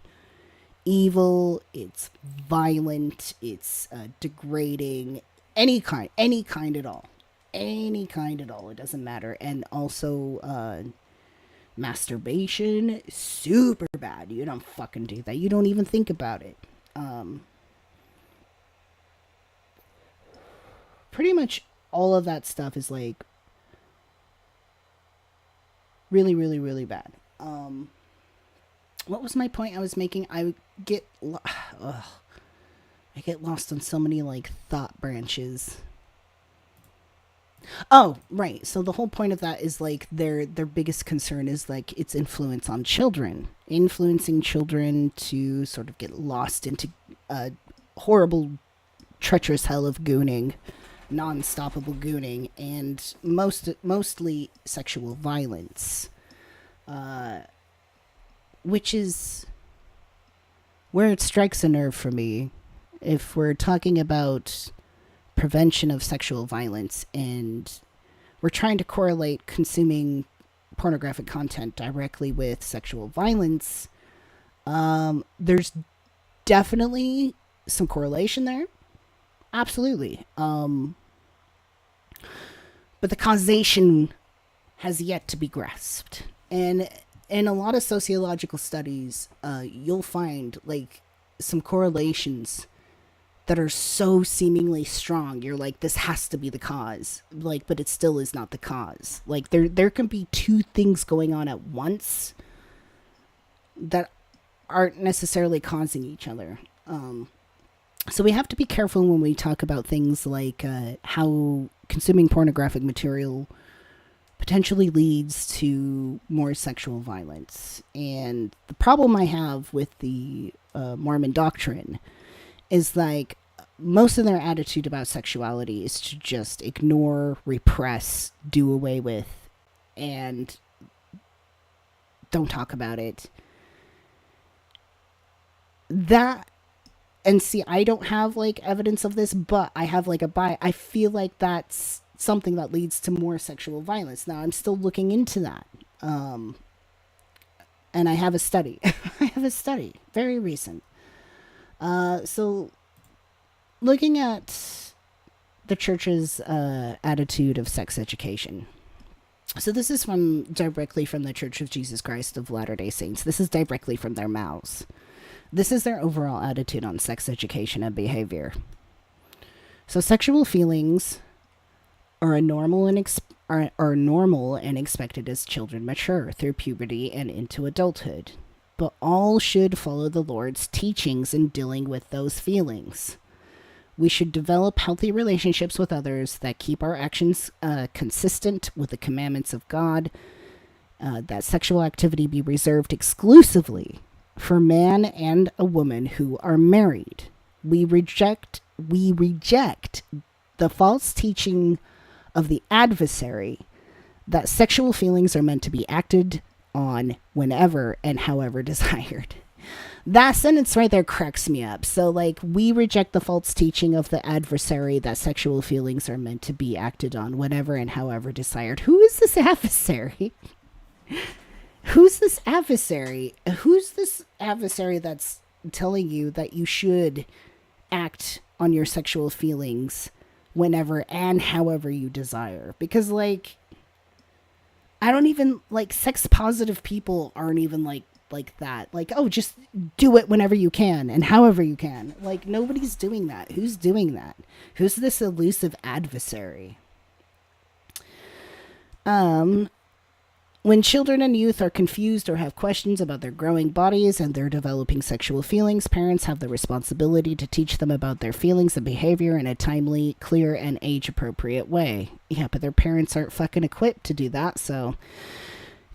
evil, it's violent, it's degrading, any kind at all. Any kind at all, it doesn't matter. And also, masturbation, super bad. You don't fucking do that. You don't even think about it. Pretty much all of that stuff is like really, really, really bad. What was my point I was making? Get, ugh, I get lost on so many like thought branches. Oh, right. So the whole point of that is like their biggest concern is like its influence on children, influencing children to sort of get lost into a horrible, treacherous hell of gooning, non-stoppable gooning, and mostly sexual violence, which is where it strikes a nerve for me. If we're talking about prevention of sexual violence and we're trying to correlate consuming pornographic content directly with sexual violence, there's definitely some correlation there. Absolutely. But the causation has yet to be grasped. And in a lot of sociological studies, you'll find like some correlations that are so seemingly strong. You're like, this has to be the cause. Like, but it still is not the cause. Like there can be two things going on at once that aren't necessarily causing each other. So we have to be careful when we talk about things like how consuming pornographic material potentially leads to more sexual violence. And the problem I have with the Mormon doctrine is like most of their attitude about sexuality is to just ignore, repress, do away with, and don't talk about it. That, and see, I don't have like evidence of this, but I have like I feel like that's something that leads to more sexual violence. Now I'm still looking into that. And I have a study. I have a study, very recent. So looking at the church's attitude of sex education. So this is directly from the Church of Jesus Christ of Latter-day Saints. This is directly from their mouths. This is their overall attitude on sex education and behavior. So sexual feelings are normal and expected as children mature through puberty and into adulthood. But all should follow the Lord's teachings in dealing with those feelings. We should develop healthy relationships with others that keep our actions consistent with the commandments of God, that sexual activity be reserved exclusively for man and a woman who are married. We reject the false teaching of the adversary that sexual feelings are meant to be acted on whenever and however desired. That sentence right there cracks me up. So, like, we reject the false teaching of the adversary that sexual feelings are meant to be acted on whenever and however desired. Who is this adversary? Who's this adversary? Who's this adversary that's telling you that you should act on your sexual feelings whenever and however you desire? Because, like, I don't even, like, sex positive people aren't even like that. Like, oh, just do it whenever you can and however you can. Like, nobody's doing that. Who's doing that? Who's this elusive adversary? When children and youth are confused or have questions about their growing bodies and their developing sexual feelings, parents have the responsibility to teach them about their feelings and behavior in a timely, clear, and age-appropriate way. Yeah, but their parents aren't fucking equipped to do that, so...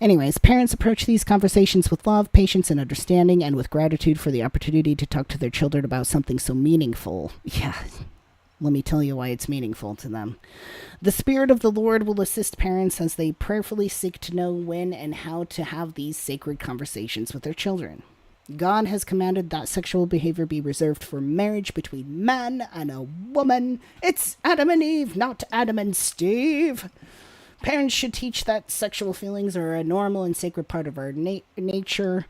Anyways, parents approach these conversations with love, patience, and understanding, and with gratitude for the opportunity to talk to their children about something so meaningful. Yeah, let me tell you why it's meaningful to them. The Spirit of the Lord will assist parents as they prayerfully seek to know when and how to have these sacred conversations with their children. God has commanded that sexual behavior be reserved for marriage between man and a woman. It's Adam and Eve, not Adam and Steve. Parents should teach that sexual feelings are a normal and sacred part of our nature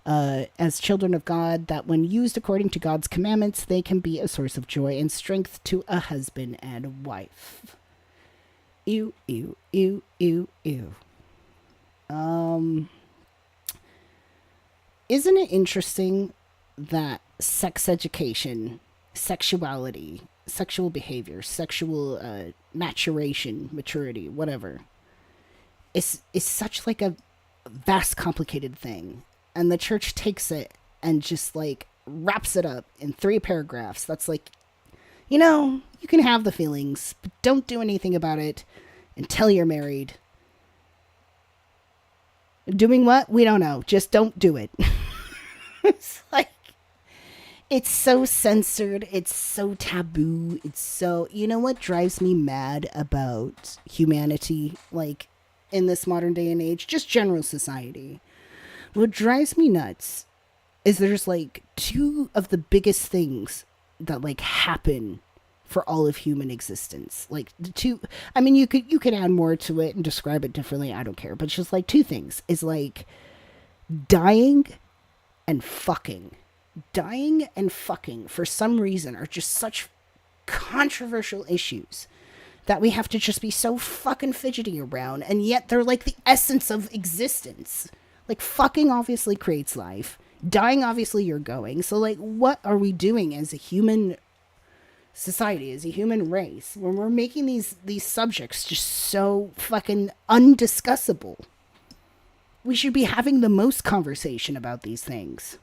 as children of God, that when used according to God's commandments, they can be a source of joy and strength to a husband and wife. Ew, ew, ew, ew, ew. Isn't it interesting that sex education, sexuality, sexual behavior, sexual maturation, maturity, whatever, is such like a vast, complicated thing, and the church takes it and just like wraps it up in 3 paragraphs. That's like, you know, you can have the feelings, but don't do anything about it until you're married. Doing what? We don't know. Just don't do it. It's like, it's so censored. It's so taboo. It's so, you know what drives me mad about humanity, like in this modern day and age, just general society. What drives me nuts is there's like 2 of the biggest things that like happen for all of human existence. Like the 2, I mean, you could add more to it and describe it differently. I don't care. But it's just like 2 things is like dying and fucking. Dying and fucking for some reason are just such controversial issues that we have to just be so fucking fidgety around, and yet they're like the essence of existence. Like, fucking obviously creates life. Dying, obviously you're going. So like, what are we doing as a human society, as a human race, when we're making these subjects just so fucking undiscussable? We should be having the most conversation about these things.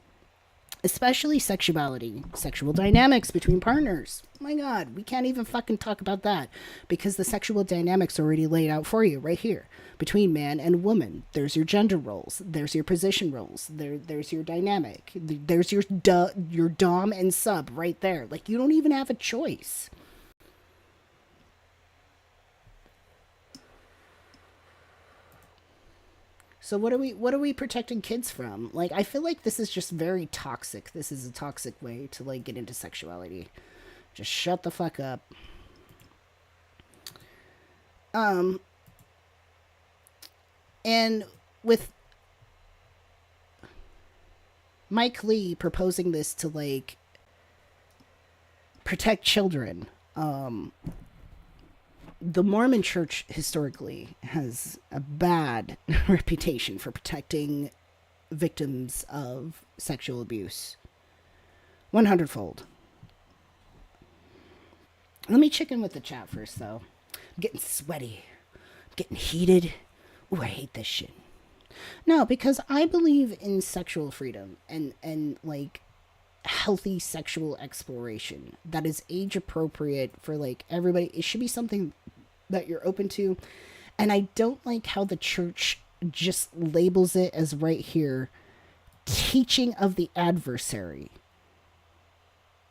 Especially sexuality, sexual dynamics between partners. Oh my God, we can't even fucking talk about that because the sexual dynamics are already laid out for you right here. Between man and woman, there's your gender roles, there's your position roles, there's your dynamic, there's your dom and sub right there. Like, you don't even have a choice. So what are we protecting kids from? Like, I feel like this is just very toxic. This is a toxic way to like get into sexuality. Just shut the fuck up. And with Mike Lee proposing this to like protect children, the Mormon church historically has a bad reputation for protecting victims of sexual abuse. 100-fold. Let me check in with the chat first, though. I'm getting sweaty. I'm getting heated. Ooh, I hate this shit. No, because I believe in sexual freedom and like healthy sexual exploration that is age appropriate for like everybody. It should be something that you're open to. And I don't like how the church just labels it as right here, teaching of the adversary.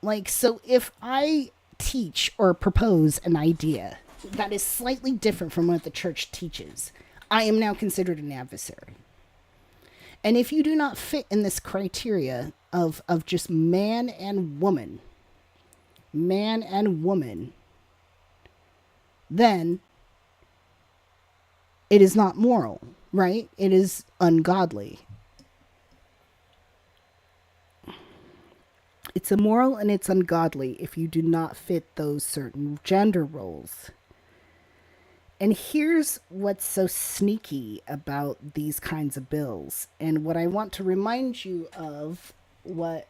Like, so if I teach or propose an idea that is slightly different from what the church teaches, I am now considered an adversary. And if you do not fit in this criteria of just man and woman, then it is not moral, right? It is ungodly. It's immoral and it's ungodly if you do not fit those certain gender roles. And here's what's so sneaky about these kinds of bills. And what I want to remind you of what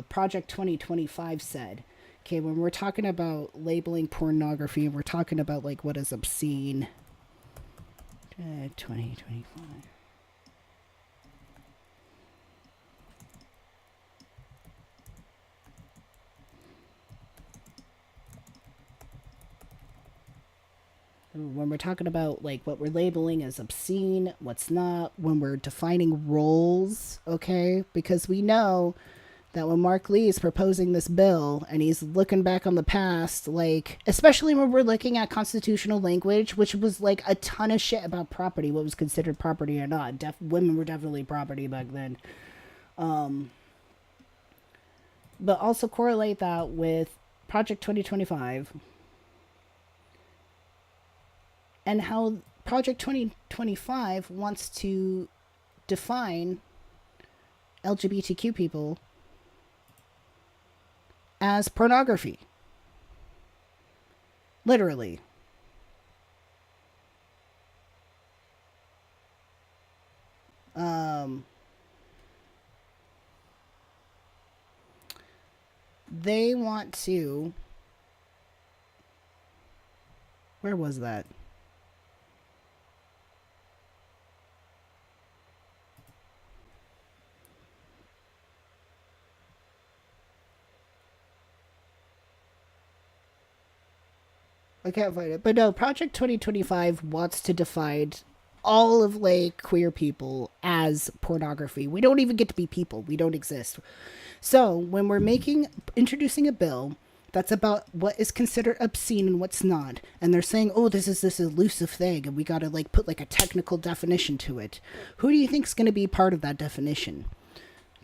Project 2025 said. Okay, when we're talking about labeling pornography, and we're talking about like what is obscene. 2025. When we're talking about like what we're labeling as obscene, what's not, when we're defining roles, okay? Because we know that when Mark Lee is proposing this bill and he's looking back on the past, like, especially when we're looking at constitutional language, which was like a ton of shit about property, what was considered property or not. Women were definitely property back then. But also correlate that with Project 2025 and how Project 2025 wants to define LGBTQ people as pornography. Literally. They want to... Where was that? I can't find it. But no, Project 2025 wants to define all of like queer people as pornography. We don't even get to be people. We don't exist. So when we're introducing a bill that's about what is considered obscene and what's not, and they're saying, oh, this is this elusive thing, and we gotta like put like a technical definition to it. Who do you think is gonna be part of that definition?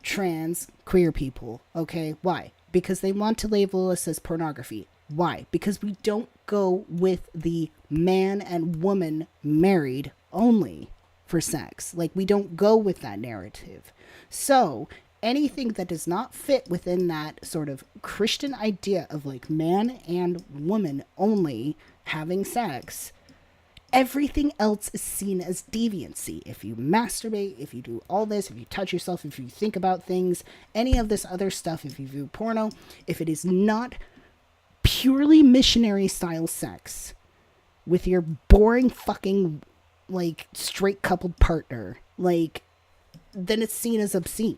Trans queer people. Okay, why? Because they want to label us as pornography. Why? Because we don't go with the man and woman married only for sex. Like, we don't go with that narrative. So, anything that does not fit within that sort of Christian idea of like man and woman only having sex, everything else is seen as deviancy. If you masturbate, if you do all this, if you touch yourself, if you think about things, any of this other stuff, if you view porno, if it is not purely missionary style sex with your boring fucking like straight coupled partner, like, then it's seen as obscene.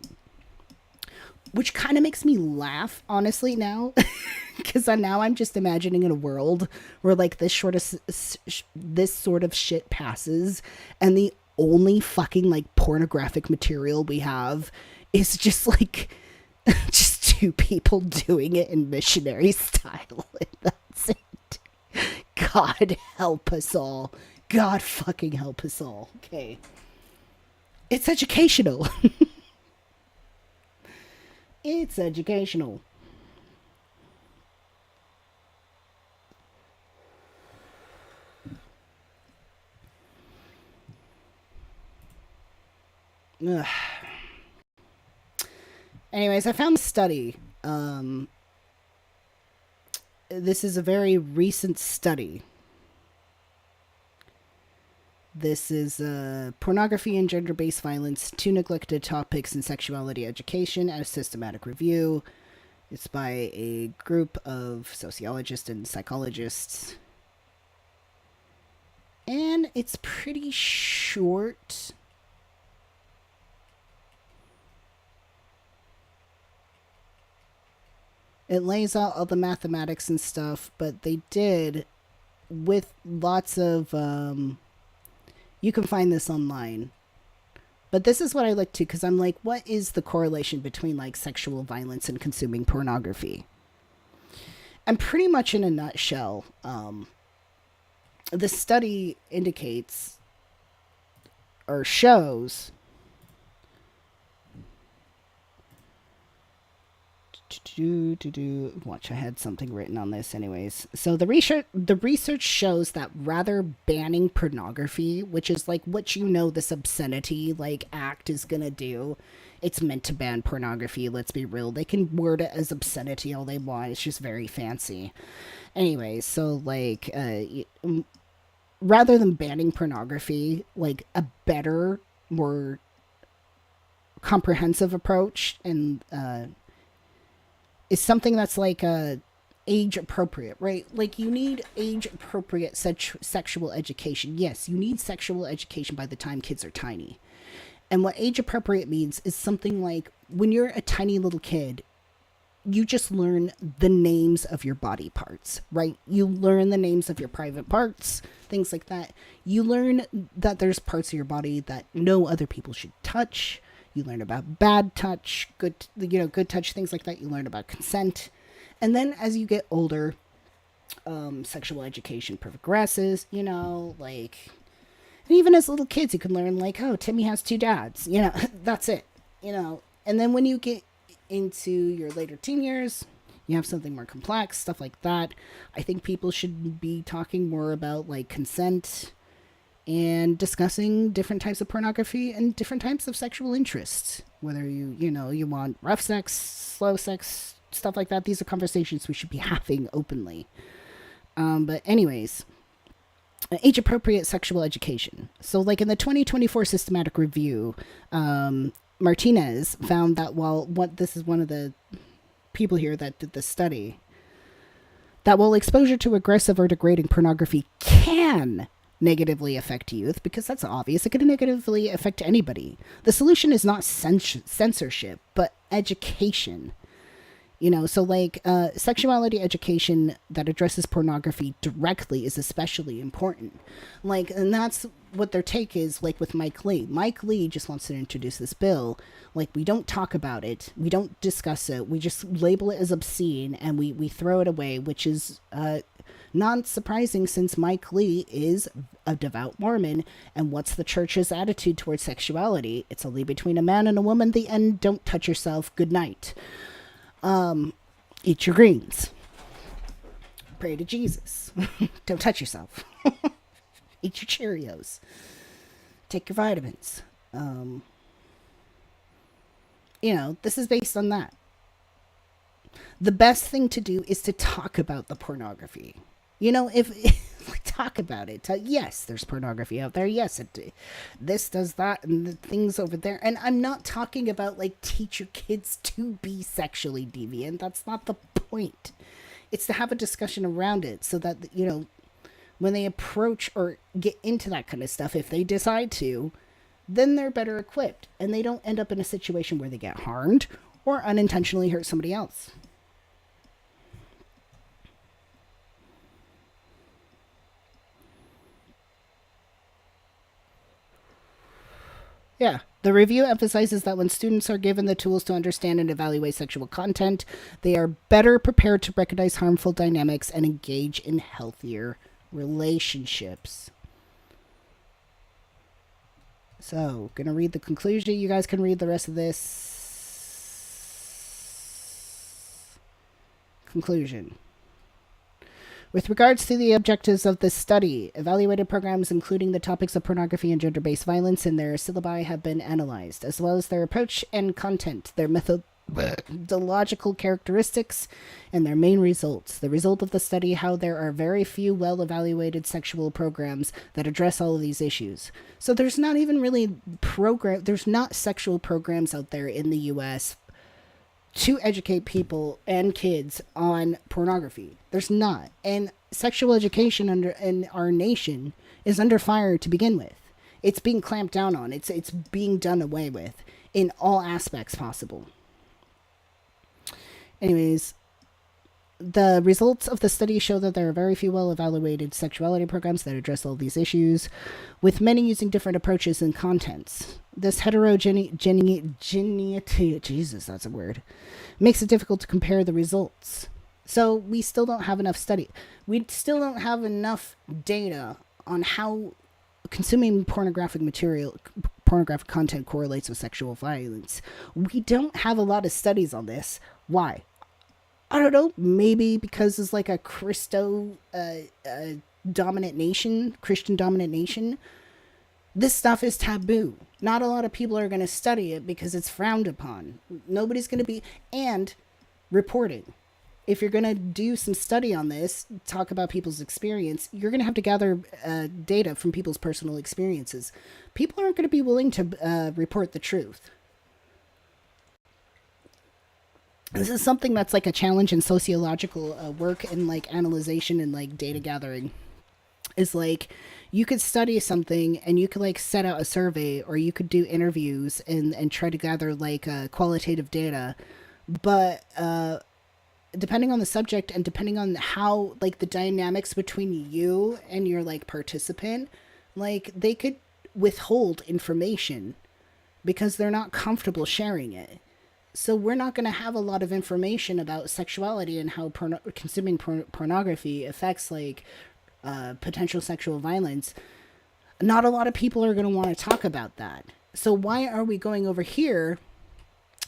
Which kind of makes me laugh, honestly, now, because now I'm just imagining in a world where like this sort of shit passes, and the only fucking like pornographic material we have is just like just two people doing it in missionary style, and that's it. God help us all. God fucking help us all. Okay, it's educational. It's educational. Ugh. Anyways, I found a study. This is a very recent study. This is Pornography and Gender-Based Violence, Two Neglected Topics in Sexuality Education, and a Systematic Review. It's by a group of sociologists and psychologists. And it's pretty short. It lays out all the mathematics and stuff, but they did with lots of... you can find this online. But this is what I look to, because I'm like, what is the correlation between like sexual violence and consuming pornography? And pretty much in a nutshell, the study indicates or shows watch, I had something written on this anyways. So the research shows that rather banning pornography, which is like what you know this obscenity like act is gonna do, it's meant to ban pornography, let's be real. They can word it as obscenity all they want, it's just very fancy. Anyways, so like rather than banning pornography, like a better, more comprehensive approach and is something that's like age appropriate, right? Like you need age appropriate sexual education. Yes, you need sexual education by the time kids are tiny. And what age appropriate means is something like when you're a tiny little kid, you just learn the names of your body parts, right? You learn the names of your private parts, things like that. You learn that there's parts of your body that no other people should touch. You learn about bad touch, good touch, things like that. You learn about consent. And then as you get older, sexual education progresses, like, and even as little kids, you can learn like, oh, Timmy has two dads, that's it, and then when you get into your later teen years, you have something more complex, stuff like that. I think people should be talking more about like consent and discussing different types of pornography and different types of sexual interests. Whether you want rough sex, slow sex, stuff like that. These are conversations we should be having openly. But anyways, age-appropriate sexual education. So like in the 2024 systematic review, Martinez found that this is one of the people here that did this study, that while exposure to aggressive or degrading pornography can negatively affect youth, because that's obvious, it could negatively affect anybody. The solution is not censorship, but education. So like sexuality education that addresses pornography directly is especially important. Like, and that's what their take is, like with Mike Lee. Mike Lee just wants to introduce this bill. Like, we don't talk about it. We don't discuss it. We just label it as obscene and we throw it away, which is not surprising since Mike Lee is a devout Mormon. And what's the church's attitude towards sexuality? It's only between a man and a woman. The end. Don't touch yourself. Good night. Eat your greens. Pray to Jesus. Don't touch yourself. Eat your Cheerios. Take your vitamins. This is based on that. The best thing to do is to talk about the pornography. If talk about it. Yes, there's pornography out there. Yes, this does that and the things over there. And I'm not talking about like teach your kids to be sexually deviant. That's not the point. It's to have a discussion around it so that, when they approach or get into that kind of stuff, if they decide to, then they're better equipped and they don't end up in a situation where they get harmed or unintentionally hurt somebody else. Yeah. The review emphasizes that when students are given the tools to understand and evaluate sexual content, they are better prepared to recognize harmful dynamics and engage in healthier relationships. So, gonna read the conclusion. You guys can read the rest of this. Conclusion. With regards to the objectives of this study, evaluated programs including the topics of pornography and gender-based violence in their syllabi have been analyzed, as well as their approach and content, their methodological characteristics, and their main results. The result of the study, how there are very few well-evaluated sexual programs that address all of these issues. So there's not even really there's not sexual programs out there in the U.S. to educate people and kids on pornography. There's not. And sexual education in our nation is under fire to begin with. It's being clamped down on. It's being done away with in all aspects possible. Anyways, the results of the study show that there are very few well-evaluated sexuality programs that address all these issues, with many using different approaches and contents. This heterogeneity, Jesus, that's a word, makes it difficult to compare the results. So we still don't have enough study. We still don't have enough data on how consuming pornographic content correlates with sexual violence. We don't have a lot of studies on this. Why? I don't know. Maybe because it's like a Christian dominant nation. This stuff is taboo. Not a lot of people are going to study it because it's frowned upon. Nobody's going to be, and reporting. If you're going to do some study on this, talk about people's experience, you're going to have to gather data from people's personal experiences. People aren't going to be willing to report the truth. This is something that's like a challenge in sociological work and like analyzation and like data gathering. Is like you could study something and you could like set out a survey or you could do interviews and try to gather like qualitative data, but depending on the subject and depending on how like the dynamics between you and your like participant, like they could withhold information because they're not comfortable sharing it. So we're not going to have a lot of information about sexuality and how consuming pornography affects like potential sexual violence. Not a lot of people are going to want to talk about that. So why are we going over here,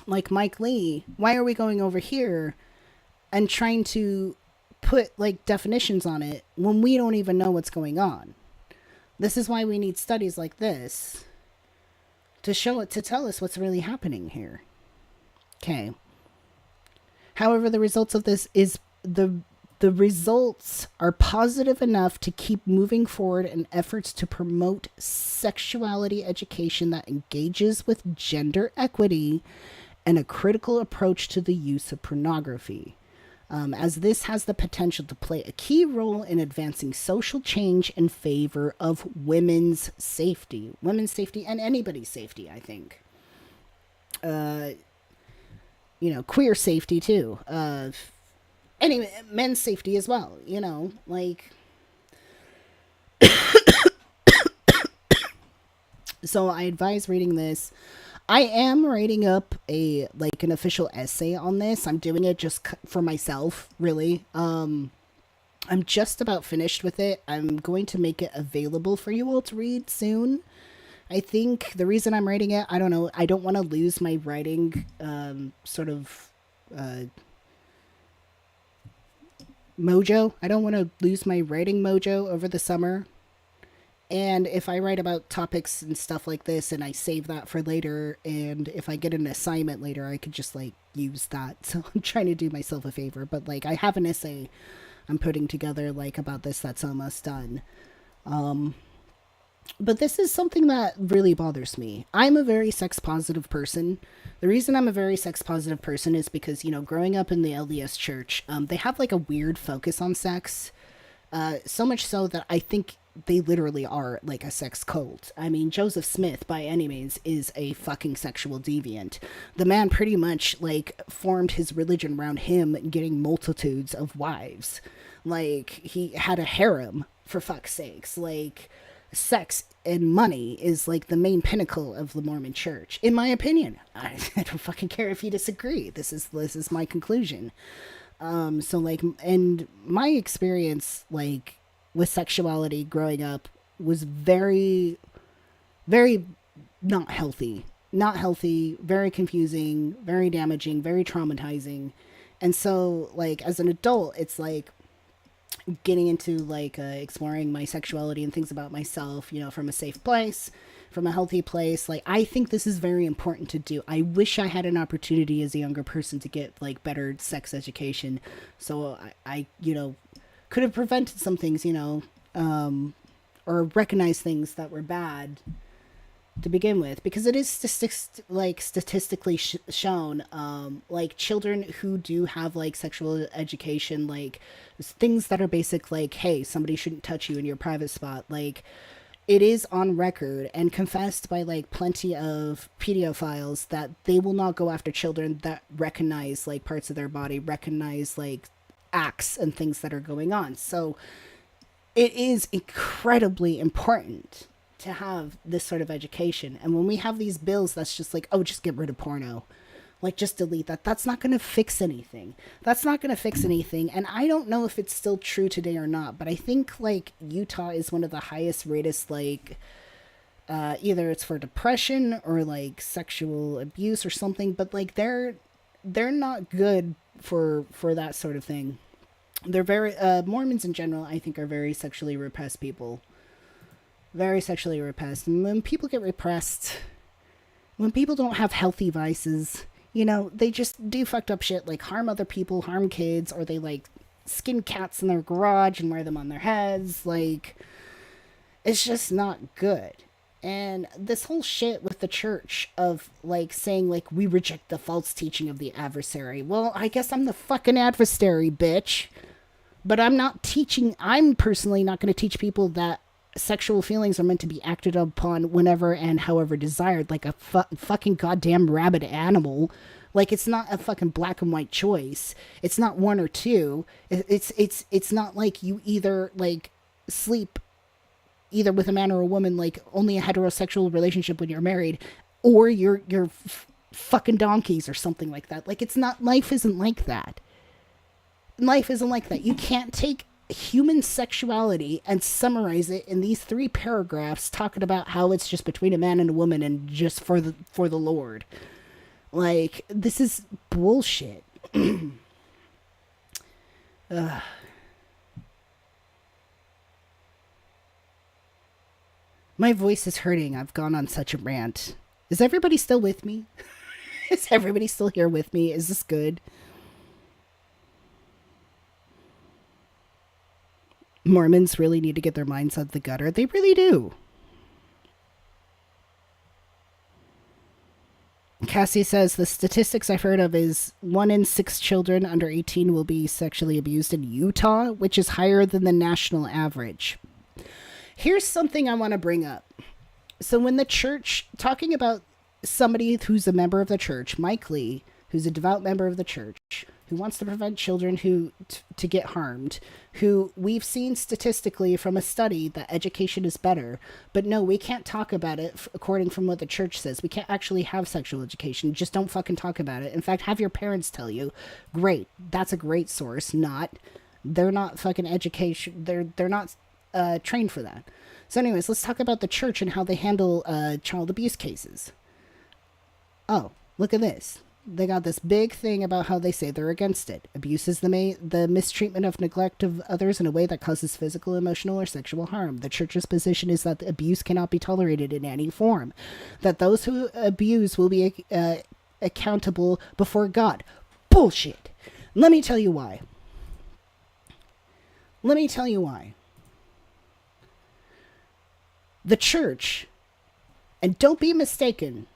like Mike Lee? Why are we going over here and trying to put like definitions on it when we don't even know what's going on? This is why we need studies like this to show it, to tell us what's really happening here. Okay. However, the results of this is the results are positive enough to keep moving forward in efforts to promote sexuality education that engages with gender equity and a critical approach to the use of pornography, as this has the potential to play a key role in advancing social change in favor of women's safety and anybody's safety, I think. Queer safety too. Anyway, men's safety as well, like. So I advise reading this. I am writing up an official essay on this. I'm doing it just for myself, really. I'm just about finished with it. I'm going to make it available for you all to read soon. I think the reason I'm writing it, I don't know, I don't want to lose my writing mojo. I don't want to lose my writing mojo over the summer. And if I write about topics and stuff like this and I save that for later, and if I get an assignment later, I could just like use that. So I'm trying to do myself a favor. But like I have an essay I'm putting together like about this that's almost done. But this is something that really bothers me. I'm a very sex positive person. The reason I'm a very sex positive person is because, growing up in the LDS church, they have like a weird focus on sex. So much so that I think they literally are like a sex cult. I mean, Joseph Smith, by any means, is a fucking sexual deviant. The man pretty much like formed his religion around him getting multitudes of wives. Like, he had a harem, for fuck's sakes. Like, sex and money is like the main pinnacle of the Mormon church, in my opinion. I don't fucking care if you disagree. This is my conclusion. So like, and my experience like with sexuality growing up was very, very not healthy, very confusing, very damaging, very traumatizing. And so like as an adult, it's like getting into like exploring my sexuality and things about myself, from a safe place, from a healthy place. Like, I think this is very important to do. I wish I had an opportunity as a younger person to get like better sex education, so I could have prevented some things, or recognized things that were bad to begin with, because it is statistically shown, like children who do have like sexual education, like things that are basic, like, hey, somebody shouldn't touch you in your private spot, like it is on record and confessed by like plenty of pedophiles that they will not go after children that recognize like parts of their body, recognize like acts and things that are going on. So it is incredibly important to have this sort of education. And when we have these bills that's just like, oh, just get rid of porno, like just delete that, that's not going to fix anything. And I don't know if it's still true today or not, but I think like Utah is one of the highest rated, like either it's for depression or like sexual abuse or something, but like they're not good for that sort of thing. They're very Mormons in general, I think, are very sexually repressed people. Very sexually repressed. And when people get repressed, when people don't have healthy vices, they just do fucked up shit, like harm other people, harm kids, or they like skin cats in their garage and wear them on their heads. Like, it's just not good. And this whole shit with the church of like saying like we reject the false teaching of the adversary. Well, I guess I'm the fucking adversary, bitch. But I'm personally not going to teach people that sexual feelings are meant to be acted upon whenever and however desired, like a fucking goddamn rabid animal. Like, it's not a fucking black and white choice. It's not one or two. It's not like you either like sleep either with a man or a woman, like only a heterosexual relationship when you're married, or you're fucking donkeys or something like that. Like, it's not, life isn't like that. Life isn't like that. You can't take human sexuality and summarize it in these 3 paragraphs talking about how it's just between a man and a woman and just for the Lord. Like, this is bullshit. My voice is hurting. I've gone on such a rant. Is everybody still with me? Is everybody still here with me? Is this good? Mormons really need to get their minds out of the gutter. They really do. Cassie says the statistics I've heard of is 1 in 6 children under 18 will be sexually abused in Utah, which is higher than the national average. Here's something I want to bring up. So when the church, talking about somebody who's a member of the church, Mike Lee, who's a devout member of the church, who wants to prevent children to get harmed, who we've seen statistically from a study that education is better, but no, we can't talk about it according from what the church says. We can't actually have sexual education. Just don't fucking talk about it. In fact, have your parents tell you. Great. That's a great source. They're not fucking education. They're not trained for that. So anyways, let's talk about the church and how they handle child abuse cases. Oh, look at this. They got this big thing about how they say they're against it. Abuse is the mistreatment of neglect of others in a way that causes physical, emotional, or sexual harm. The church's position is that abuse cannot be tolerated in any form. That those who abuse will be accountable before God. Bullshit. Let me tell you why. The church, and don't be mistaken,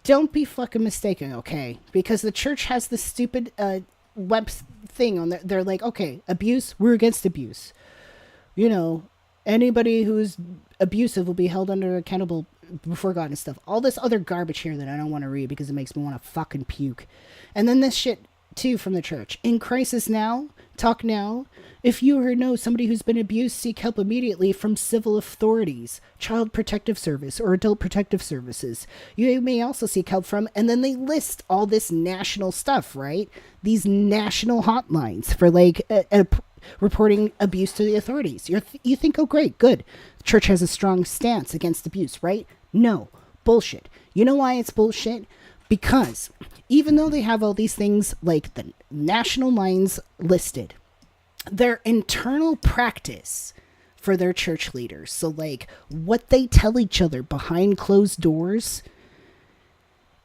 don't be fucking mistaken, okay? Because the church has this stupid web thing on there. They're like, okay, abuse, we're against abuse. You know, anybody who's abusive will be held accountable before God and stuff. All this other garbage here that I don't want to read because it makes me want to fucking puke. And then this shit, too, from the church. In crisis now, talk now. If you or know somebody who's been abused, seek help immediately from civil authorities, Child Protective Service, or Adult Protective Services. You may also seek help from, and then they list all this national stuff, right? These national hotlines for like reporting abuse to the authorities. You think, oh great, good. The church has a strong stance against abuse, right? No, bullshit. You know why it's bullshit? Because even though they have all these things like the national lines listed, their internal practice for their church leaders, so like what they tell each other behind closed doors,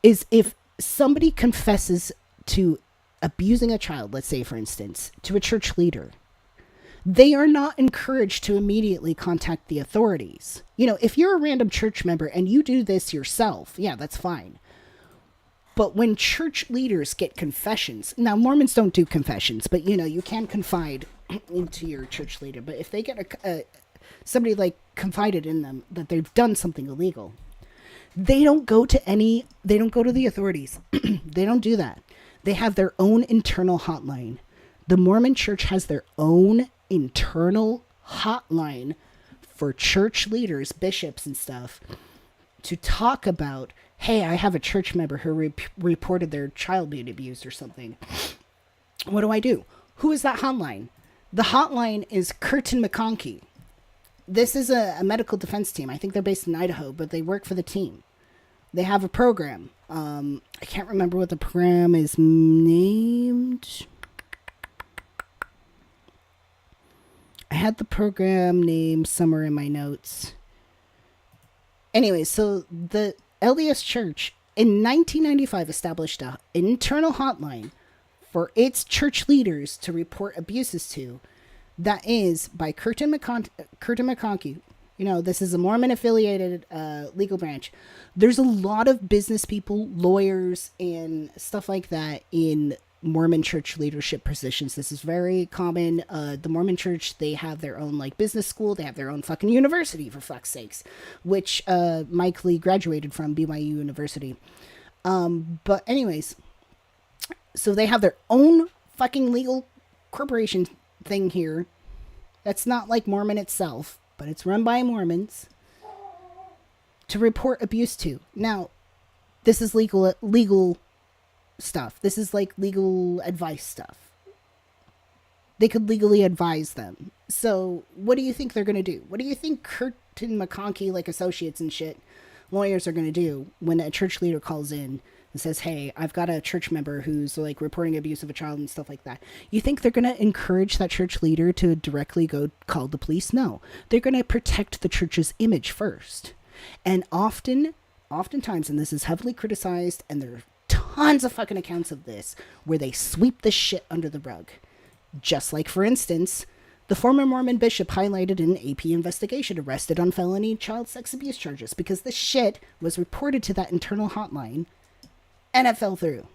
is if somebody confesses to abusing a child, let's say for instance, to a church leader, they are not encouraged to immediately contact the authorities. You know, if you're a random church member and you do this yourself, yeah, that's fine. But when church leaders get confessions, now Mormons don't do confessions, but you know, you can confide into your church leader. But if they get somebody like confided in them that they've done something illegal, they don't go to the authorities. They don't do that. They have their own internal hotline. The Mormon church has their own internal hotline for church leaders, bishops and stuff, to talk about, hey, I have a church member who reported their child being abused or something. What do I do? Who is that hotline? The hotline is Curtin McConkie. This is a medical defense team. I think they're based in Idaho, but they work for the team. They have a program. I can't remember what the program is named. I had the program name somewhere in my notes. Anyway, so the LDS Church in 1995 established an internal hotline for its church leaders to report abuses to. That is by Curtin McConkie. This is a Mormon affiliated legal branch. There's a lot of business people, lawyers, and stuff like that in Mormon church leadership positions. This is very common. The Mormon church, they have their own like business school. They have their own fucking university, for fuck's sakes, which Mike Lee graduated from BYU University. But anyways, so they have their own fucking legal corporation thing here. That's not like Mormon itself, but it's run by Mormons to report abuse to. Now, this is legal stuff. This is like legal advice stuff. They could legally advise them. So, what do you think they're going to do? What do you think Curtin McConkie, like associates and shit, lawyers are going to do when a church leader calls in and says, hey, I've got a church member who's like reporting abuse of a child and stuff like that? You think they're going to encourage that church leader to directly go call the police? No. They're going to protect the church's image first. And oftentimes, and this is heavily criticized, and there are tons of fucking accounts of this, where they sweep the shit under the rug. Just like, for instance, the former Mormon bishop highlighted in an AP investigation, arrested on felony child sex abuse charges, because the shit was reported to that internal hotline, and it fell through.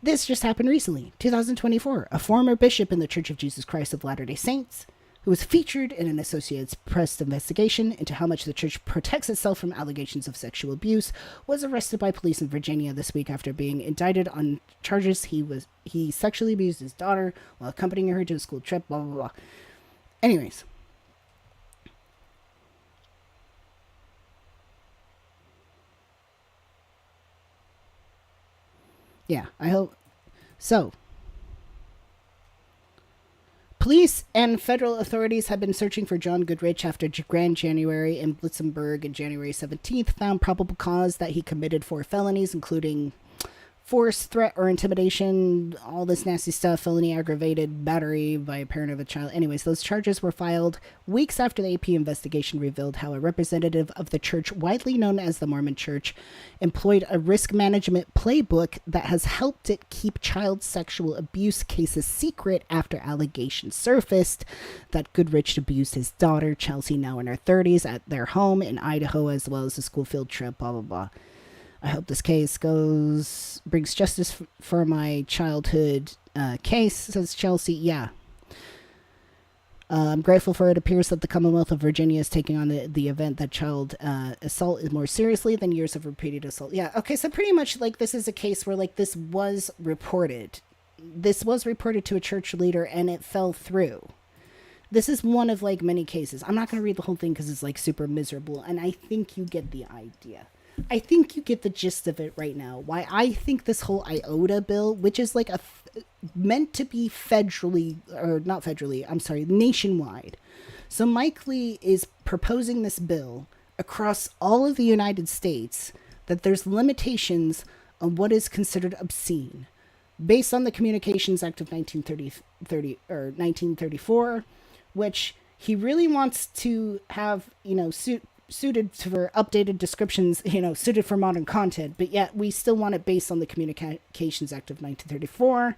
This just happened recently, 2024. A former bishop in the Church of Jesus Christ of Latter-day Saints, who was featured in an Associated Press investigation into how much the church protects itself from allegations of sexual abuse, was arrested by police in Virginia this week after being indicted on charges he sexually abused his daughter while accompanying her to a school trip, blah, blah, blah. Anyways. Yeah, I hope. So, police and federal authorities have been searching for John Goodrich after Grand January in Blitzenburg and January 17th found probable cause that he committed 4 felonies, including force, threat, or intimidation, all this nasty stuff, felony aggravated battery by a parent of a child. Anyways, those charges were filed weeks after the AP investigation revealed how a representative of the church, widely known as the Mormon Church, employed a risk management playbook that has helped it keep child sexual abuse cases secret after allegations surfaced that Goodrich abused his daughter, Chelsea, now in her 30s, at their home in Idaho, as well as a school field trip, blah, blah, blah. I hope this case brings justice for my childhood case, says Chelsea. Yeah. I'm grateful for it. Appears that the Commonwealth of Virginia is taking on the event that child assault is more seriously than years of repeated assault. Yeah. Okay. So pretty much like this is a case where like this was reported. This was reported to a church leader and it fell through. This is one of like many cases. I'm not going to read the whole thing because it's like super miserable. And I think you get the idea. I think you get the gist of it right now. Why I think this whole IODA bill, which is like meant to be nationwide. So Mike Lee is proposing this bill across all of the United States that there's limitations on what is considered obscene based on the Communications Act of 1934, which he really wants to have, suited for updated descriptions, suited for modern content, but yet we still want it based on the Communications Act of 1934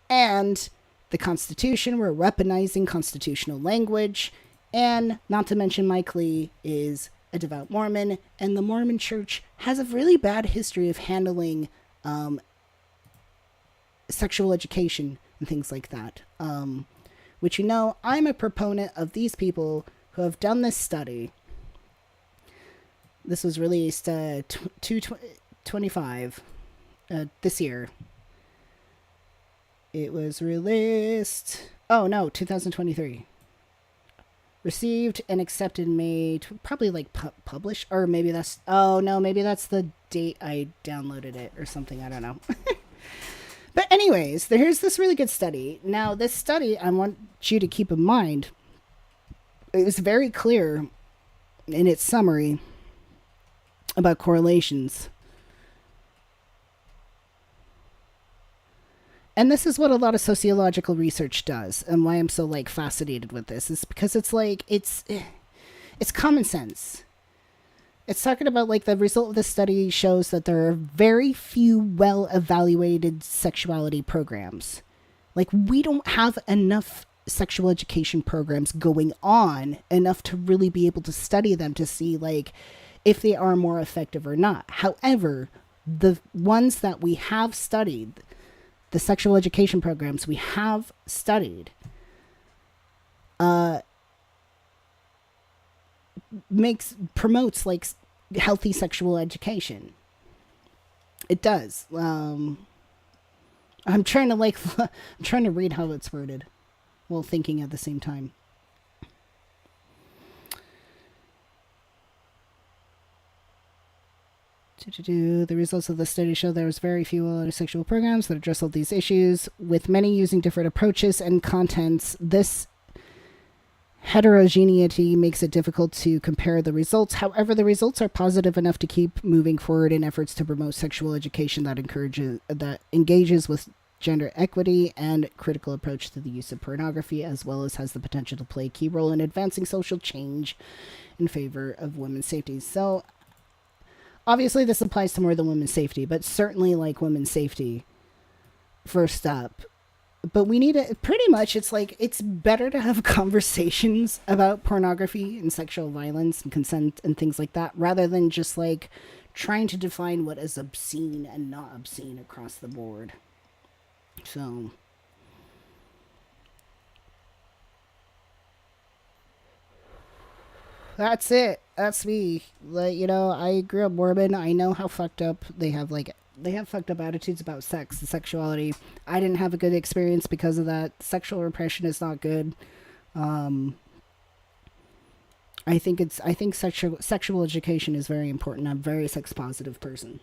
and the Constitution. We're weaponizing constitutional language, and not to mention Mike Lee is a devout Mormon, and the Mormon Church has a really bad history of handling sexual education and things like that, which I'm a proponent of these people who have done this study. This was released 2/25 this year. It was released 2023. Received and accepted May, probably like published, or maybe that's the date I downloaded it or something, I don't know. But anyways, here's this really good study. Now, this study, I want you to keep in mind, it was very clear in its summary about correlations. And this is what a lot of sociological research does, and why I'm so fascinated with this is because it's common sense. It's talking about the result of this study shows that there are very few well-evaluated sexuality programs Like, we don't have enough sexual education programs going on enough to really be able to study them to see, like, if they are more effective or not. However, the ones that we have studied, the sexual education programs we have studied, promotes like healthy sexual education. It does. I'm trying to I'm trying to read how it's worded while thinking at the same time. The results of the study show there was very few sexual programs that address all these issues, with many using different approaches and contents. This heterogeneity makes it difficult to compare the results. However, the results are positive enough to keep moving forward in efforts to promote sexual education that engages with gender equity and critical approach to the use of pornography, as well as has the potential to play a key role in advancing social change in favor of women's safety. So obviously this applies to more than women's safety, but certainly like women's safety first up. But we need to, pretty much, it's like, it's better to have conversations about pornography and sexual violence and consent and things like that, rather than just like trying to define what is obscene and not obscene across the board. So that's it. That's me. Like, you know, I grew up Mormon. I know how fucked up they have fucked up attitudes about sex and sexuality. I didn't have a good experience because of that. Sexual repression is not good. I think sexual education is very important. I'm a very sex positive person.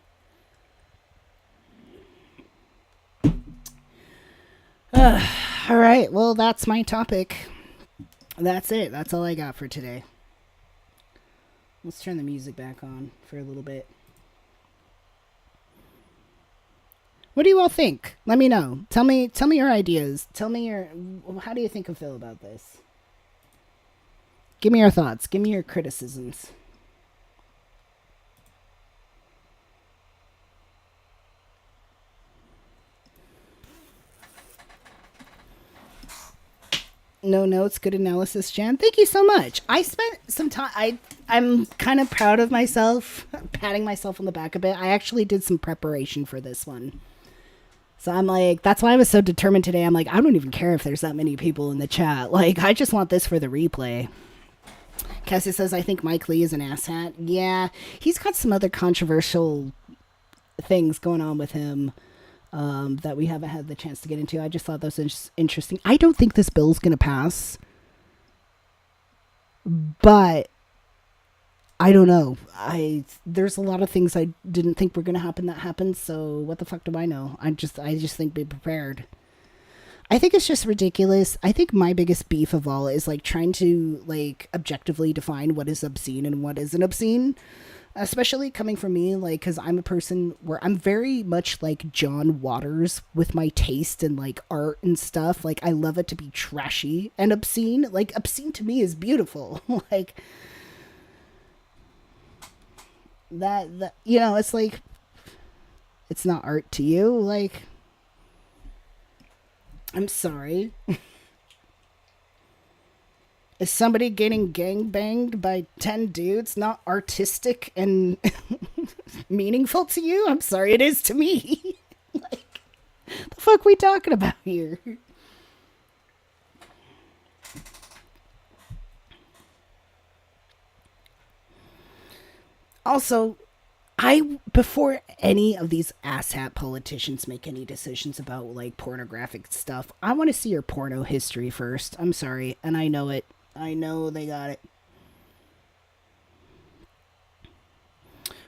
All right. Well, that's my topic. That's it. That's all I got for today. Let's turn the music back on for a little bit. What do you all think? Let me know. Tell me your ideas. How do you think I feel about this? Give me your thoughts. Give me your criticisms. No notes, good analysis, Jan. Thank you so much. I spent some time. I'm kind of proud of myself, patting myself on the back a bit. I actually did some preparation for this one. So I'm like, that's why I was so determined today. I'm like, I don't even care if there's that many people in the chat. Like, I just want this for the replay. Cassie says, I think Mike Lee is an asshat. Yeah, he's got some other controversial things going on with him that we haven't had the chance to get into. I just thought that was interesting. I don't think this bill's going to pass. But I don't know. There's a lot of things I didn't think were going to happen that happened. So what the fuck do I know? I just think be prepared. I think it's just ridiculous. I think my biggest beef of all is like trying to like objectively define what is obscene and what isn't obscene. Especially coming from me, like, because I'm a person where I'm very much like John Waters with my taste and like art and stuff. Like, I love it to be trashy and obscene. Like, obscene to me is beautiful. Like, that, you know, it's like, it's not art to you. Like, I'm sorry. Is somebody getting gangbanged by 10 dudes not artistic and meaningful to you? I'm sorry, it is to me. Like, the fuck we talking about here? Also, before any of these asshat politicians make any decisions about like pornographic stuff, I want to see your porno history first. I'm sorry, and I know it. I know they got it.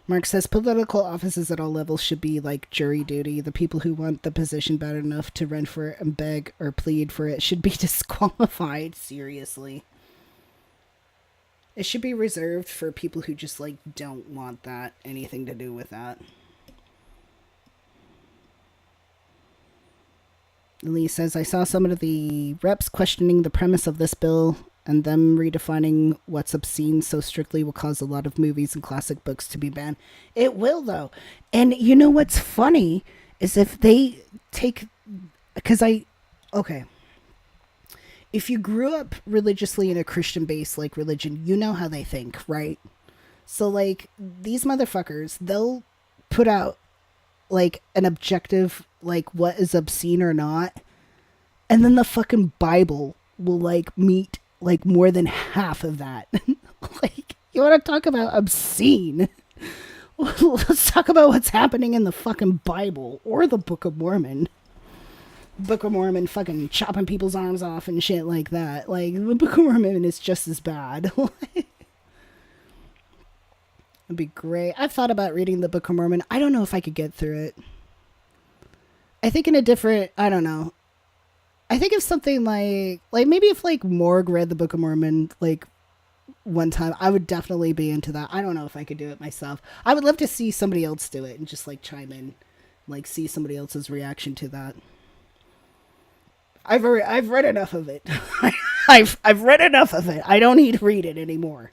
Mark says political offices at all levels should be like jury duty. The people who want the position bad enough to run for it and beg or plead for it should be disqualified. Seriously. It should be reserved for people who just like don't want that anything to do with that. Lee says, I saw some of the reps questioning the premise of this bill, and them redefining what's obscene so strictly will cause a lot of movies and classic books to be banned. It will, though. And you know what's funny is if they take... Because Okay. If you grew up religiously in a Christian based like religion, you know how they think, right? So like these motherfuckers, they'll put out like an objective like what is obscene or not, and then the fucking Bible will like meet like more than half of that. Like you want to talk about obscene? Let's talk about what's happening in the fucking Bible or the Book of Mormon. Book of Mormon fucking chopping people's arms off and shit like that. Like the Book of Mormon is just as bad. It'd be great. I've thought about reading the Book of Mormon. I don't know if I could get through it. I think in a different, I don't know. I think if something like maybe if like Morg read the Book of Mormon like one time, I would definitely be into that. I don't know if I could do it myself. I would love to see somebody else do it and just like chime in, like see somebody else's reaction to that. I've read enough of it. I've read enough of it. I don't need to read it anymore.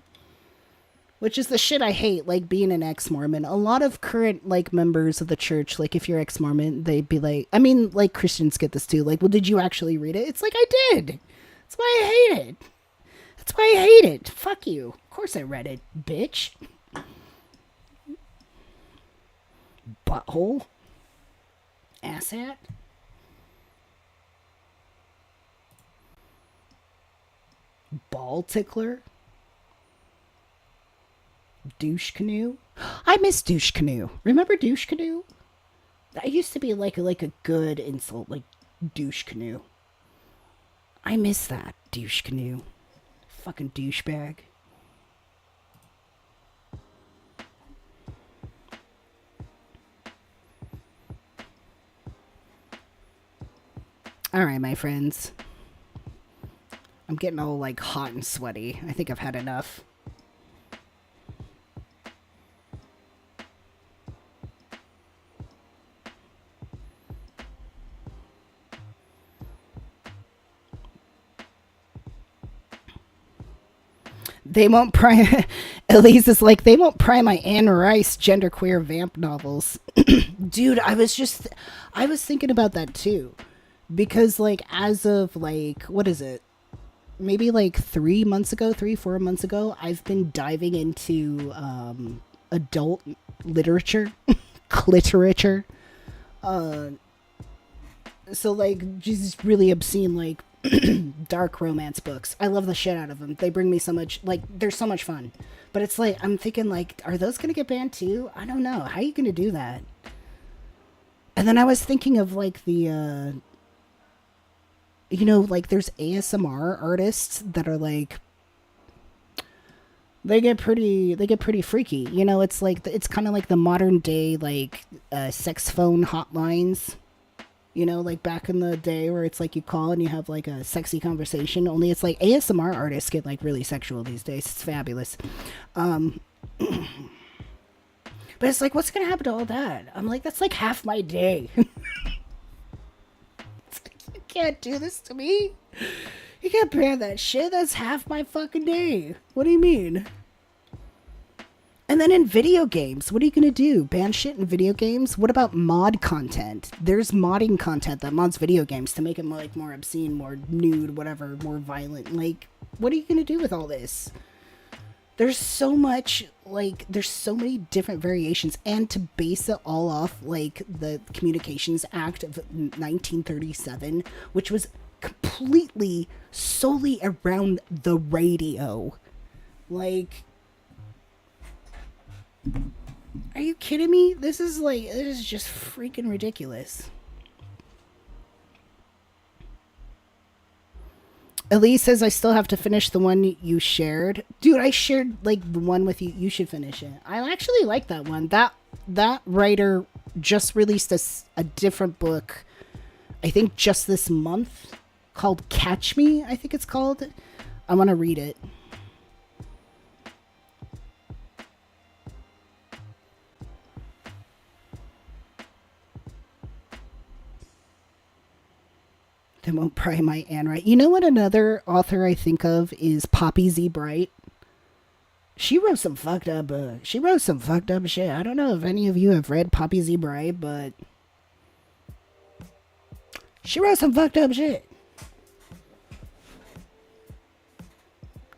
Which is the shit I hate, like being an ex-Mormon. A lot of current like members of the church, like if you're ex-Mormon, they'd be like, I mean, like Christians get this too. Like, well, did you actually read it? It's like I did. That's why I hate it. That's why I hate it. Fuck you. Of course I read it, bitch. Butthole. Asshat. Ball tickler. Douche canoe. I miss douche canoe. Remember douche canoe? That used to be like a good insult, like douche canoe. I miss that douche canoe. Fucking douchebag. All right, my friends. I'm getting all like hot and sweaty. I think I've had enough. They won't pry. Elise is like, they won't pry my Anne Rice genderqueer vamp novels. Dude, I was thinking about that too. Because like as of like, what is it? Maybe like 4 months ago, I've been diving into adult literature, cliterature. So like just really obscene like dark romance books. I love the shit out of them. They bring me so much, like they're so much fun. But it's like I'm thinking like, are those gonna get banned too? I don't know. How are you gonna do that? And then I was thinking of like the like there's ASMR artists that are like they get pretty freaky. It's like it's kind of like the modern day like sex phone hotlines. Like back in the day where it's like you call and you have like a sexy conversation. Only it's like ASMR artists get like really sexual these days. It's fabulous. But it's like, what's gonna happen to all that? I'm like, that's like half my day. You can't do this to me. You can't ban that shit. That's half my fucking day. What do you mean? And then in video games, what are you going to do? Ban shit in video games? What about mod content? There's modding content that mods video games to make it like more obscene, more nude, whatever, more violent. Like, what are you going to do with all this? There's so much, like, there's so many different variations. And to base it all off, like, the Communications Act of 1937, which was completely solely around the radio. Like, are you kidding me? This is just freaking ridiculous. Elise says I still have to finish the one you shared. Dude, I shared like the one with you. You should finish it. I actually like that one. That writer just released a different book, I think just this month, called Catch Me, I think it's called. I want to read it. They won't pry my Anne Rice. You know what another author I think of is Poppy Z. Bright. She wrote some fucked up shit. I don't know if any of you have read Poppy Z. Bright, but she wrote some fucked up shit.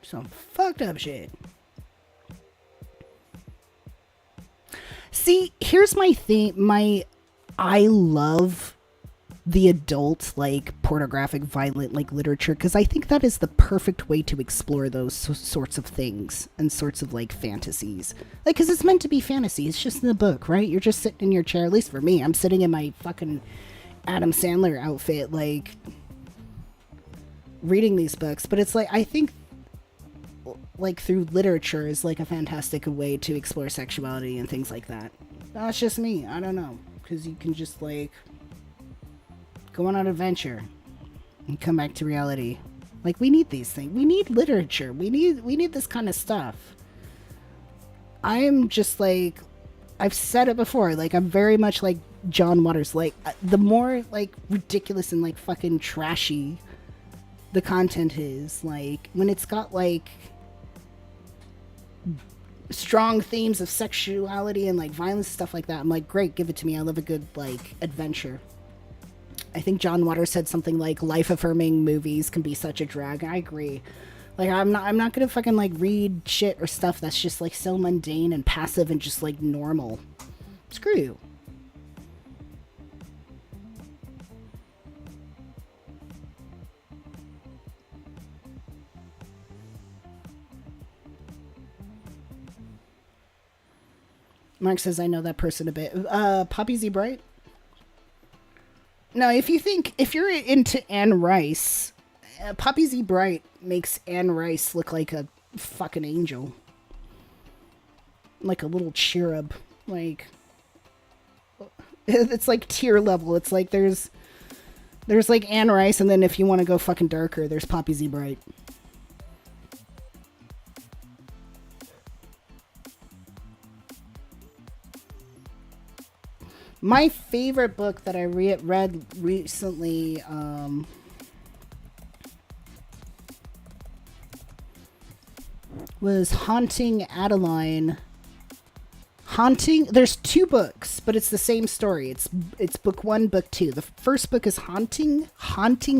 Some fucked up shit. See, here's my thing. I love the adult, like, pornographic, violent, like, literature, because I think that is the perfect way to explore those sorts of things and sorts of, like, fantasies. Like, because it's meant to be fantasy. It's just in the book, right? You're just sitting in your chair. At least for me, I'm sitting in my fucking Adam Sandler outfit, like, reading these books. But it's like, I think, like, through literature is, like, a fantastic way to explore sexuality and things like that. That's just me. I don't know. Because you can just, like, go on an adventure and come back to reality. Like, we need these things. We need literature. We need this kind of stuff. I am just like, I've said it before, like, I'm very much like John Waters. Like, the more, like, ridiculous and, like, fucking trashy the content is, like, when it's got, like, strong themes of sexuality and, like, violence, stuff like that, I'm like, great, give it to me. I love a good, like, adventure. I think John Waters said something like life-affirming movies can be such a drag. I agree. Like, I'm not gonna fucking, like, read shit or stuff that's just, like, so mundane and passive and just, like, normal. Screw you. Mark says, I know that person a bit. Poppy Z. Bright? No, if you're into Anne Rice, Poppy Z. Bright makes Anne Rice look like a fucking angel. Like a little cherub. Like, it's like tier level. It's like there's like Anne Rice, and then if you want to go fucking darker, there's Poppy Z. Bright. My favorite book that I read recently was Haunting Adeline. There's 2 books, but it's the same story. It's book 1, book 2. The first book is Haunting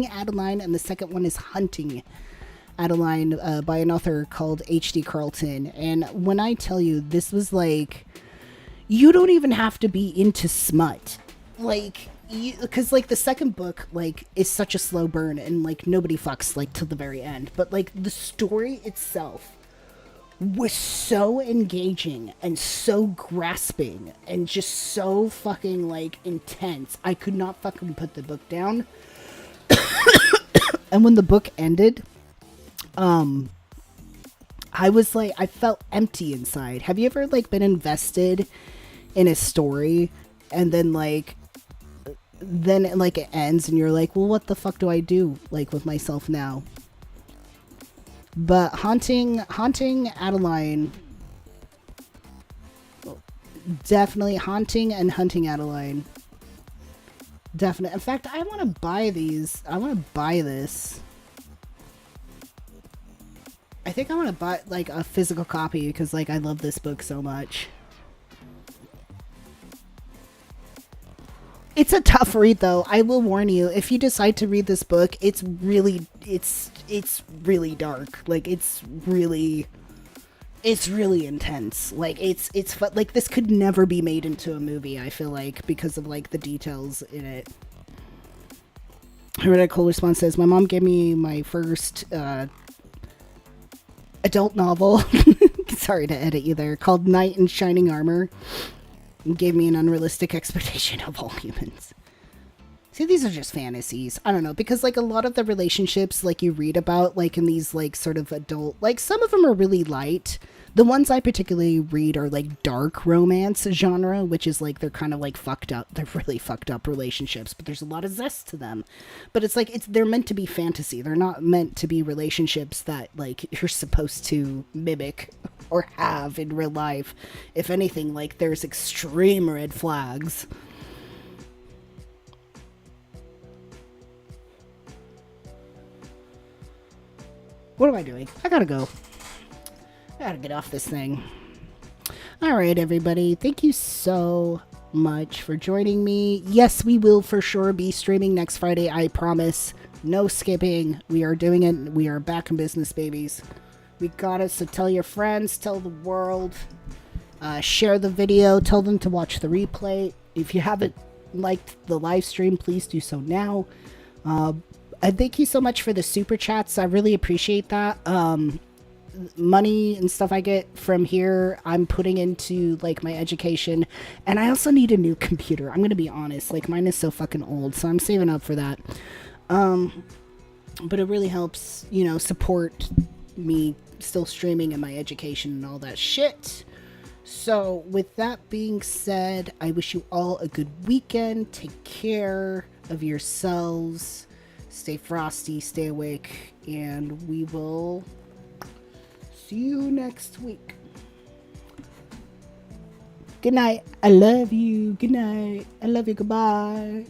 Adeline, and the second one is Hunting Adeline by an author called H.D. Carlton. And when I tell you, this was like, you don't even have to be into smut, like, because, like, the second book, like, is such a slow burn, and, like, nobody fucks, like, till the very end. But, like, the story itself was so engaging and so grasping and just so fucking, like, intense. I could not fucking put the book down. And when the book ended, I was like, I felt empty inside. Have you ever, like, been invested in a story and then like it ends and you're like, well, what the fuck do I do, like, with myself now? But Haunting Adeline, definitely Haunting and Hunting Adeline, definitely. In fact, I want to buy these. I want to buy this. I think I want to buy, like, a physical copy because, like, I love this book so much. It's a tough read, though. I will warn you. If you decide to read this book, it's really really dark. Like, it's really intense. Like, it's like, this could never be made into a movie, I feel like, because of, like, the details in it. Heretical Response says, my mom gave me my first adult novel, sorry to edit you there, called Knight in Shining Armor. Gave me an unrealistic expectation of all humans. See, these are just fantasies. I don't know, because, like, a lot of the relationships, like, you read about, like, in these, like, sort of adult, like, some of them are really light. The ones I particularly read are, like, dark romance genre, which is, like, they're kind of, like, fucked up. They're really fucked up relationships, but there's a lot of zest to them. But it's, like, they're meant to be fantasy. They're not meant to be relationships that, like, you're supposed to mimic or have in real life. If anything, like, there's extreme red flags. What am I doing? I gotta go. I gotta get off this thing. Alright, everybody. Thank you so much for joining me. Yes, we will for sure be streaming next Friday. I promise. No skipping. We are doing it. We are back in business, babies. We got it. So tell your friends, tell the world, share the video, tell them to watch the replay. If you haven't liked the live stream, please do so now. And thank you so much for the super chats. I really appreciate that. Money and stuff I get from here, I'm putting into like my education, and I also need a new computer. I'm gonna be honest, like mine is so fucking old, so I'm saving up for that. But it really helps, you know, support me still streaming and my education and all that shit. So with that being said, I wish you all a good weekend. Take care of yourselves. Stay frosty, stay awake, and we will see you next week. Good night. I love you. Good night. I love you. Goodbye.